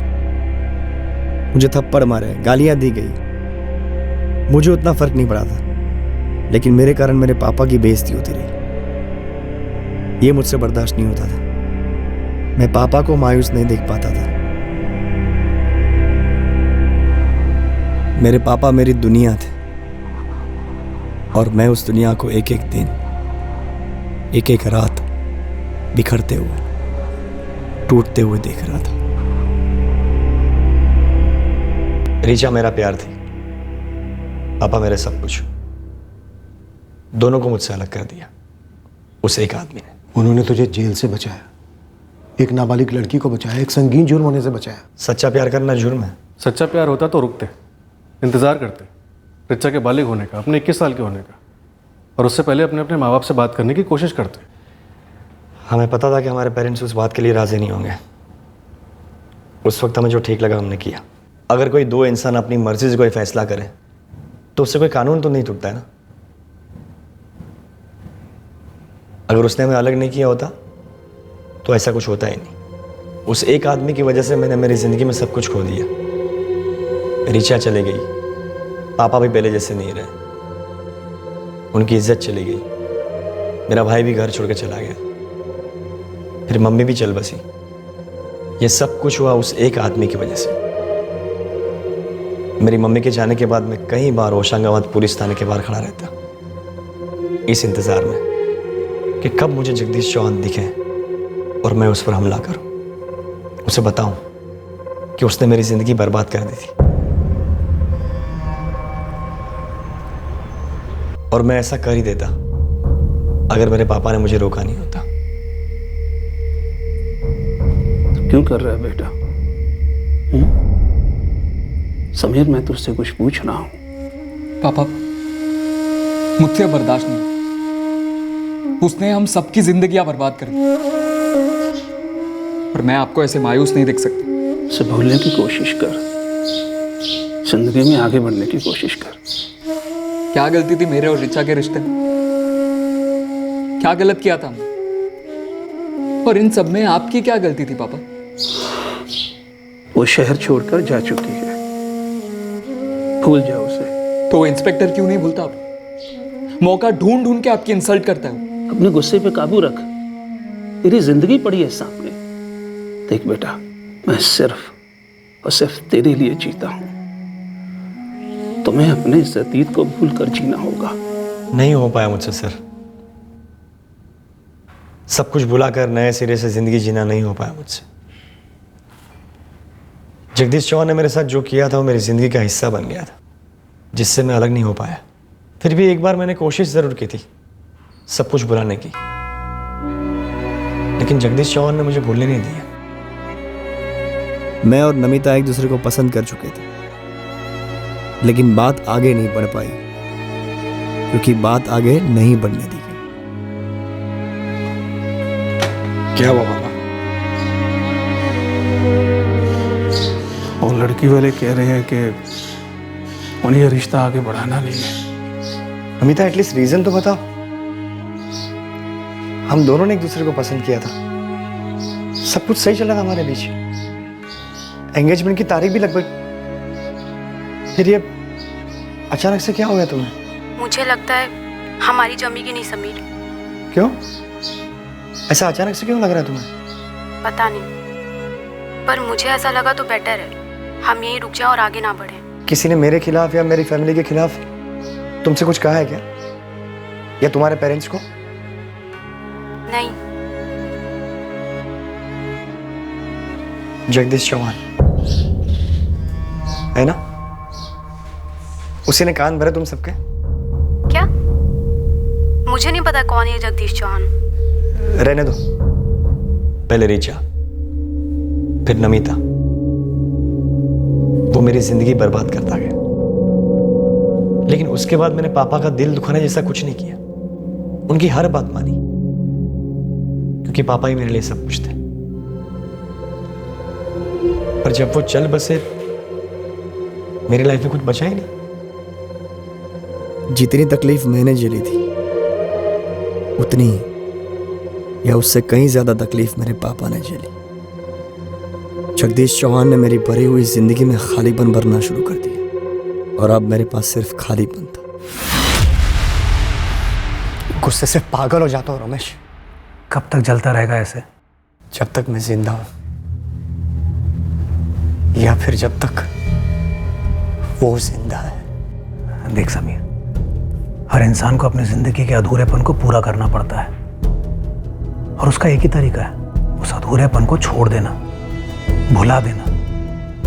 मुझे थप्पड़ मारे, गालियां दी गई, मुझे उतना फर्क नहीं पड़ा था, लेकिन मेरे कारण मेरे पापा की बेइज्जती होती रही। ये मुझसे बर्दाश्त नहीं होता था। मैं पापा को मायूस नहीं देख पाता था। मेरे पापा मेरी दुनिया थे, और मैं उस दुनिया को एक एक दिन, एक एक रात बिखरते हुए, टूटते हुए देख रहा था। रीचा मेरा प्यार थी, पापा मेरे सब कुछ। दोनों को मुझसे अलग कर दिया उस एक आदमी ने। उन्होंने तुझे जेल से बचाया, एक नाबालिग लड़की को बचाया, एक संगीन जुर्म होने से बचाया। सच्चा प्यार करना जुर्म है। सच्चा प्यार होता तो रुकते, इंतज़ार करते रिचा के बालिग होने का, अपने 21 साल के होने का, और उससे पहले अपने अपने माँ बाप से बात करने की कोशिश करते। हमें पता था कि हमारे पेरेंट्स उस बात के लिए राजी नहीं होंगे। उस वक्त हमें जो ठीक लगा हमने किया। अगर कोई दो इंसान अपनी मर्जी से कोई फैसला करे तो उससे कोई कानून तो नहीं टूटता है ना। अगर उसने हमें अलग नहीं किया होता तो ऐसा कुछ होता ही नहीं। उस एक आदमी की वजह से मैंने मेरी ज़िंदगी में सब कुछ खो दिया। रीचा चली गई, पापा भी पहले जैसे नहीं रहे, उनकी इज्जत चली गई, मेरा भाई भी घर छोड़ के चला गया, फिर मम्मी भी चल बसी। ये सब कुछ हुआ उस एक आदमी की वजह से। मेरी मम्मी के जाने के बाद मैं कई बार होशंगाबाद पुलिस थाने के बाहर खड़ा रहता, इस इंतज़ार में कि कब मुझे जगदीश चौहान दिखे और मैं उस पर हमला करूं, उसे बताऊं कि उसने मेरी ज़िंदगी बर्बाद कर दी थी। और मैं ऐसा कर ही देता अगर मेरे पापा ने मुझे रोका नहीं होता। क्यों कर रहा है बेटा? समीर, मैं तुझसे कुछ पूछ रहा हूं। पापा, मुझसे बर्दाश्त नहीं। उसने हम सबकी जिंदगियां बर्बाद कर दी, और मैं आपको ऐसे मायूस नहीं देख सकती। उसे भूलने की कोशिश कर, जिंदगी में आगे बढ़ने की कोशिश कर। क्या गलती थी मेरे और रिचा के रिश्ते में? क्या गलत किया था हमने? और इन सब में आपकी क्या गलती थी पापा? वो शहर छोड़कर जा चुकी है, भूल जाओ उसे। तो इंस्पेक्टर क्यों नहीं भूलता? आप मौका ढूंढ ढूंढ के आपकी इंसल्ट करता है। अपने गुस्से पे काबू रख, तेरी जिंदगी पड़ी है सामने। देख बेटा, मैं सिर्फ और सिर्फ तेरे लिए जीता हूं। तुम्हें अपने इस अतीत को भूल कर जीना होगा। नहीं हो पाया मुझसे सर। सब कुछ भुलाकर नए सिरे से जिंदगी जीना नहीं हो पाया मुझसे। जगदीश चौहान ने मेरे साथ जो किया था वो मेरी जिंदगी का हिस्सा बन गया था, जिससे मैं अलग नहीं हो पाया। फिर भी एक बार मैंने कोशिश जरूर की थी सब कुछ भुलाने की, लेकिन जगदीश चौहान ने मुझे भूलने नहीं दिया। मैं और नमिता एक दूसरे को पसंद कर चुके थे, लेकिन बात आगे नहीं बढ़ पाई, क्योंकि बात आगे नहीं बढ़ने दी गई। क्या हुआ पापा? और लड़की वाले कह रहे हैं कि उन्हें ये रिश्ता आगे बढ़ाना नहीं है। अमिता, एटलीस्ट रीजन तो बताओ। हम दोनों ने एक दूसरे को पसंद किया था, सब कुछ सही चला था हमारे बीच, एंगेजमेंट की तारीख भी लगभग, फिर ये अचानक से क्या हो गया तुम्हें? मुझे लगता है हमारी जमेगी नहीं समीर। क्यों? ऐसा अचानक से क्यों लग रहा है तुम्हें? पता नहीं, पर मुझे ऐसा लगा तो बेटर है हम यहीं रुक जाएं और आगे ना बढ़ें। किसी ने मेरे खिलाफ या मेरी फैमिली के खिलाफ तुमसे कुछ कहा है क्या, या तुम्हारे पेरेंट्स को? नहीं। जगदीश चौहान है ना, उसी ने कान भरे तुम सबके। क्या? मुझे नहीं पता कौन है जगदीश चौहान। रहने दो, पहले रीचा, फिर नमिता। वो मेरी जिंदगी बर्बाद करता गया, लेकिन उसके बाद मैंने पापा का दिल दुखाने जैसा कुछ नहीं किया। उनकी हर बात मानी, क्योंकि पापा ही मेरे लिए सब कुछ थे। पर जब वो चल बसे, मेरी लाइफ में कुछ बचा ही नहीं। जितनी तकलीफ मैंने झेली थी, उतनी या उससे कहीं ज्यादा तकलीफ मेरे पापा ने झेली। जगदीश चौहान ने मेरी भरी हुई जिंदगी में खालीपन भरना शुरू कर दिया, और अब मेरे पास सिर्फ खालीपन था। गुस्से से पागल हो जाता हूँ रमेश। कब तक जलता रहेगा ऐसे? जब तक मैं जिंदा हूं, या फिर जब तक वो जिंदा है। देख समीर, हर इंसान को अपनी जिंदगी के अधूरेपन को पूरा करना पड़ता है, और उसका एक ही तरीका है, उस अधूरेपन को छोड़ देना, भुला देना,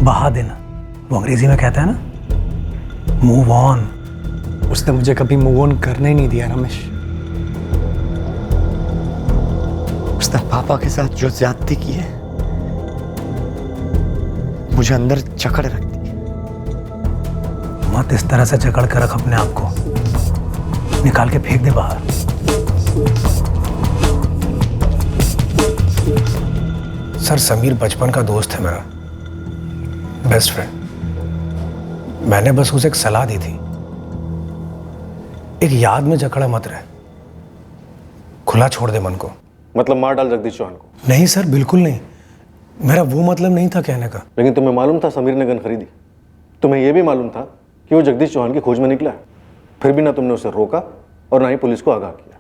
बहा देना। वो अंग्रेजी में कहता है ना, मूव ऑन। उसने मुझे कभी मूव ऑन करने ही नहीं दिया रमेश। उसने पापा के साथ जो ज्यादती की है, मुझे अंदर जकड़ रखती है। मत इस तरह से जकड़ कर रख अपने आप को, निकाल के फेंक दे बाहर। सर, समीर बचपन का दोस्त है मेरा, बेस्ट फ्रेंड। मैंने बस उसे एक सलाह दी थी, एक याद में जकड़ा मत रहे, खुला छोड़ दे मन को। मतलब मार डाल जगदीश चौहान को? नहीं सर, बिल्कुल नहीं। मेरा वो मतलब नहीं था कहने का। लेकिन तुम्हें मालूम था समीर ने गन खरीदी। तुम्हें यह भी मालूम था कि वो जगदीश चौहान की खोज में निकला है। फिर भी ना तुमने उसे रोका और ना ही पुलिस को आगाह किया।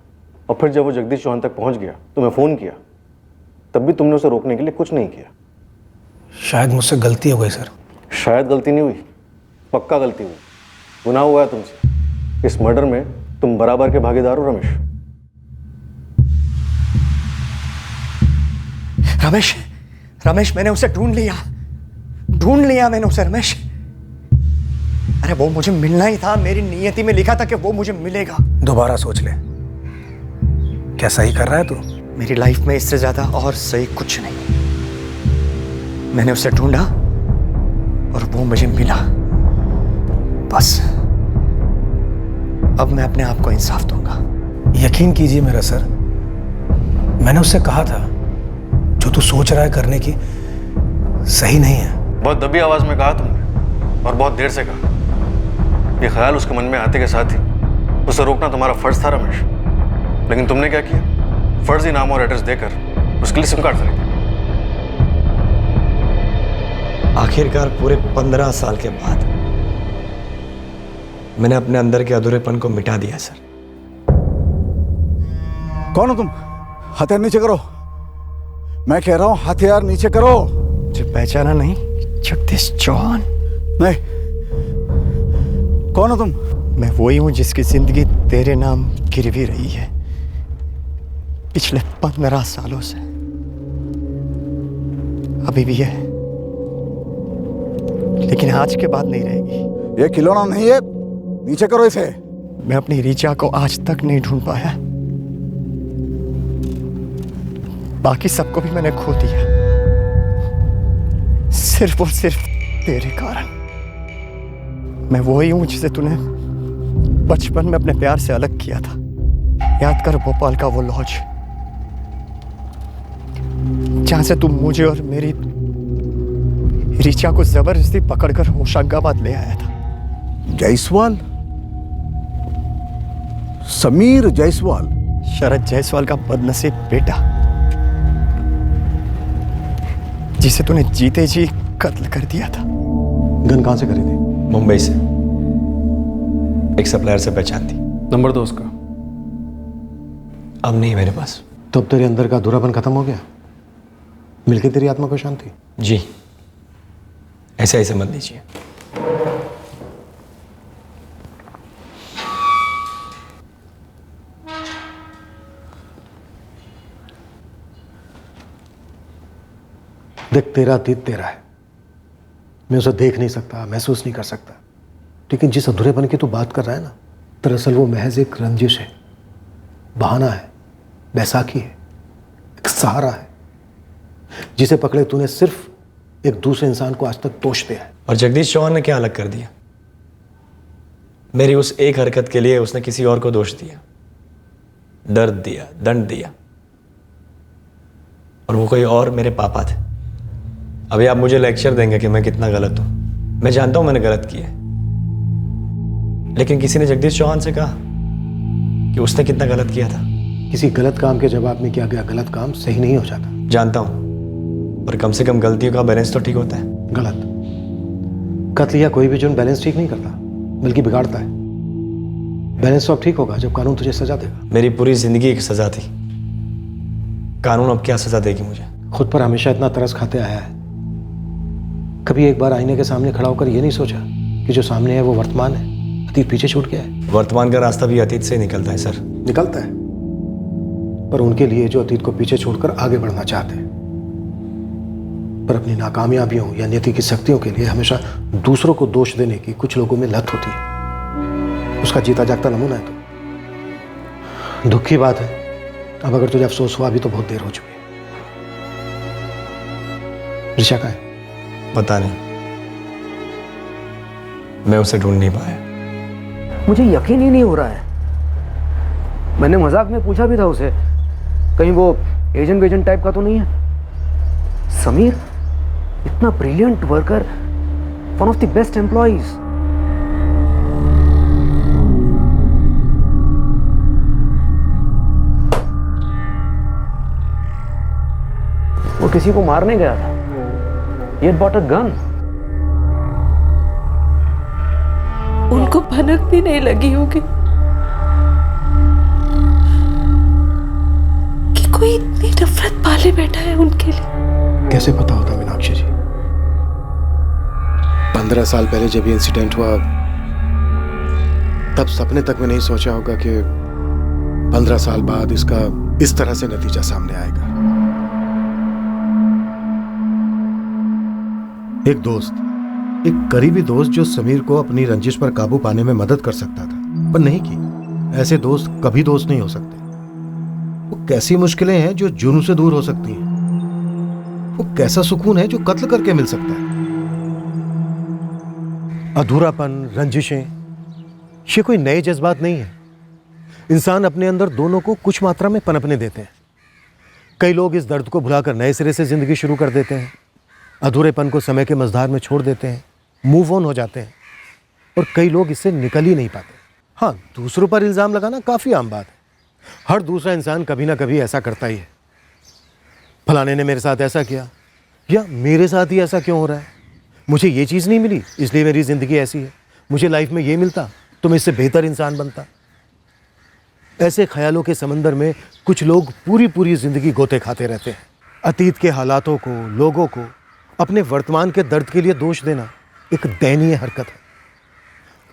और फिर जब वो जगदीश चौहान तक पहुंच गया, तुम्हें फ़ोन किया, तब भी तुमने उसे रोकने के लिए कुछ नहीं किया। शायद मुझसे गलती हो गई सर। शायद गलती नहीं हुई, पक्का गलती हुई। गुनाह हुआ है तुमसे। इस मर्डर में तुम बराबर के भागीदार हो रमेश। रमेश, रमेश, मैंने उसे ढूंढ लिया मैंने उसे रमेश। अरे वो मुझे मिलना ही था, मेरी नियति में लिखा था कि वो मुझे मिलेगा। दोबारा सोच ले, क्या सही कर रहा है तू? मेरी लाइफ में इससे ज्यादा और सही कुछ नहीं। मैंने उसे ढूंढा और वो मुझे मिला, बस। अब मैं अपने आप को इंसाफ दूंगा। यकीन कीजिए मेरा सर, मैंने उससे कहा था जो तू सोच रहा है करने की सही नहीं है। बहुत दबी आवाज में कहा तुमने, और बहुत देर से कहा। ये ख्याल उसके मन में आते के साथ ही उसे रोकना तुम्हारा फर्ज था रमेश। लेकिन तुमने क्या किया? फर्जी नाम और एड्रेस देकर उसके लिए सिम कार्ड खरीदा। आखिरकार पूरे 15 साल के बाद मैंने अपने अंदर के अधूरेपन को मिटा दिया सर। कौन हो तुम? हथियार नीचे करो। मैं कह रहा हूं हथियार नीचे करो। मुझे पहचाना नहीं? जगदीश चौहान। नहीं। कौन हो तुम? मैं वही हूं जिसकी जिंदगी तेरे नाम गिरवी रही है पिछले 15 सालों से। अभी भी है, लेकिन आज के बाद नहीं रहेगी। ये खिलौना नहीं है, नीचे करो इसे। मैं अपनी रीचा को आज तक नहीं ढूंढ पाया। बाकी सबको भी मैंने खो दिया, सिर्फ और सिर्फ तेरे कारण। मैं वही हूं जिसे तूने बचपन में अपने प्यार से अलग किया था। याद कर भोपाल का वो लॉज, जहां से तू मुझे और मेरी रीचा को जबरदस्ती पकड़कर होशंगाबाद ले आया था। जायसवाल? समीर जायसवाल? शरद जायसवाल का बदनसीब बेटा, जिसे तूने जीते जी कत्ल कर दिया था। गन कहां से खरीदी? मुंबई से, एक सप्लायर से पहचान थी। नंबर दो उसका। अब नहीं मेरे पास। तो अब तेरे अंदर का अधूरापन खत्म हो गया? मिलके तेरी आत्मा को शांति? जी, ऐसे ऐसे मत लीजिए। देख, तेरा अतीत तेरा है। मैं उसे देख नहीं सकता, महसूस नहीं कर सकता। लेकिन जिस अधूरेपन की तू बात कर रहा है ना, दरअसल वो महज एक रंजिश है, बहाना है, बैसाखी है, एक सहारा है। जिसे पकड़े तूने सिर्फ एक दूसरे इंसान को आज तक दोष दिया है। और जगदीश चौहान ने क्या अलग कर दिया? मेरी उस एक हरकत के लिए उसने किसी और को दोष दिया, दर्द दिया, दंड दिया, और वो कोई और मेरे पापा थे। अभी आप मुझे लेक्चर देंगे कि मैं कितना गलत हूं। मैं जानता हूं मैंने गलत किया है, लेकिन किसी ने जगदीश चौहान से कहा कि उसने कितना गलत किया था। किसी गलत काम के जवाब में किया गया गलत काम सही नहीं हो जाता। जानता हूं, पर कम से कम गलतियों का बैलेंस तो ठीक होता है। गलत कत्ल या कोई भी जुर्म बैलेंस ठीक नहीं करता, बल्कि बिगाड़ता है। बैलेंस तो अब ठीक होगा जब कानून तुझे सजा देगा। मेरी पूरी जिंदगी एक सजा थी, कानून अब क्या सजा देगी मुझे? खुद पर हमेशा इतना तरस खाते आया है, कभी एक बार आईने के सामने खड़ा होकर ये नहीं सोचा कि जो सामने है वो वर्तमान है, अतीत पीछे छूट गया है। वर्तमान का रास्ता भी अतीत से निकलता है सर। निकलता है, पर उनके लिए जो अतीत को पीछे छोड़कर आगे बढ़ना चाहते हैं, पर अपनी नाकामयाबियों या नीति की शक्तियों के लिए हमेशा दूसरों को दोष देने की कुछ लोगों में लत होती है। उसका जीता जागता नमूना है तो। दुख की बात है, अब अगर तुझे अफसोस हुआ अभी तो बहुत देर हो चुकी है। ऋषा कहाँ है? पता नहीं, मैं उसे ढूंढ नहीं पाया। मुझे यकीन ही नहीं हो रहा है। मैंने मजाक में पूछा भी था उसे, कहीं वो एजेंट वेजेंट टाइप का तो नहीं है। समीर इतना brilliant worker, one of the best employees. वो किसी को मारने गया था। He had bought a gun. उनको भनक भी नहीं लगी होगी कि कोई इतनी नफरत पाले बैठा है उनके लिए। कैसे पता होता मीनाक्षी जी? 15 साल पहले जब ये इंसिडेंट हुआ, तब सपने तक में नहीं सोचा होगा कि 15 साल बाद इसका इस तरह से नतीजा सामने आएगा। एक दोस्त, एक करीबी दोस्त जो समीर को अपनी रंजिश पर काबू पाने में मदद कर सकता था, पर नहीं की। ऐसे दोस्त कभी दोस्त नहीं हो सकते। वो कैसी मुश्किलें हैं जो जुर्म से दूर हो सकती हैं। वो कैसा सुकून है जो कत्ल करके मिल सकता है। अधूरापन, रंजिशें, ये कोई नए जज्बात नहीं है। इंसान अपने अंदर दोनों को कुछ मात्रा में पनपने देते हैं। कई लोग इस दर्द को भुलाकर नए सिरे से जिंदगी शुरू कर देते हैं, अधूरेपन को समय के मझधार में छोड़ देते हैं, मूव ऑन हो जाते हैं, और कई लोग इससे निकल ही नहीं पाते। हाँ, दूसरों पर इल्ज़ाम लगाना काफ़ी आम बात है। हर दूसरा इंसान कभी ना कभी ऐसा करता ही है। फलाने ने मेरे साथ ऐसा किया, या मेरे साथ ही ऐसा क्यों हो रहा है, मुझे ये चीज़ नहीं मिली इसलिए मेरी ज़िंदगी ऐसी है, मुझे लाइफ में ये मिलता तो मैं इससे बेहतर इंसान बनता। ऐसे ख्यालों के समंदर में कुछ लोग पूरी पूरी ज़िंदगी गोते खाते रहते हैं। अतीत के हालातों को, लोगों को अपने वर्तमान के दर्द के लिए दोष देना एक दयनीय हरकत है।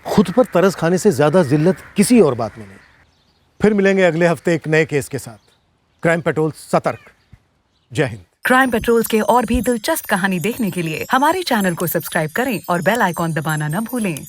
खुद पर तरस खाने से ज्यादा जिल्लत किसी और बात में नहीं। फिर मिलेंगे अगले हफ्ते एक नए केस के साथ। क्राइम पेट्रोल सतर्क। जय हिंद। क्राइम पेट्रोल के और भी दिलचस्प कहानी देखने के लिए हमारे चैनल को सब्सक्राइब करें और बेल आइकॉन दबाना न भूलें।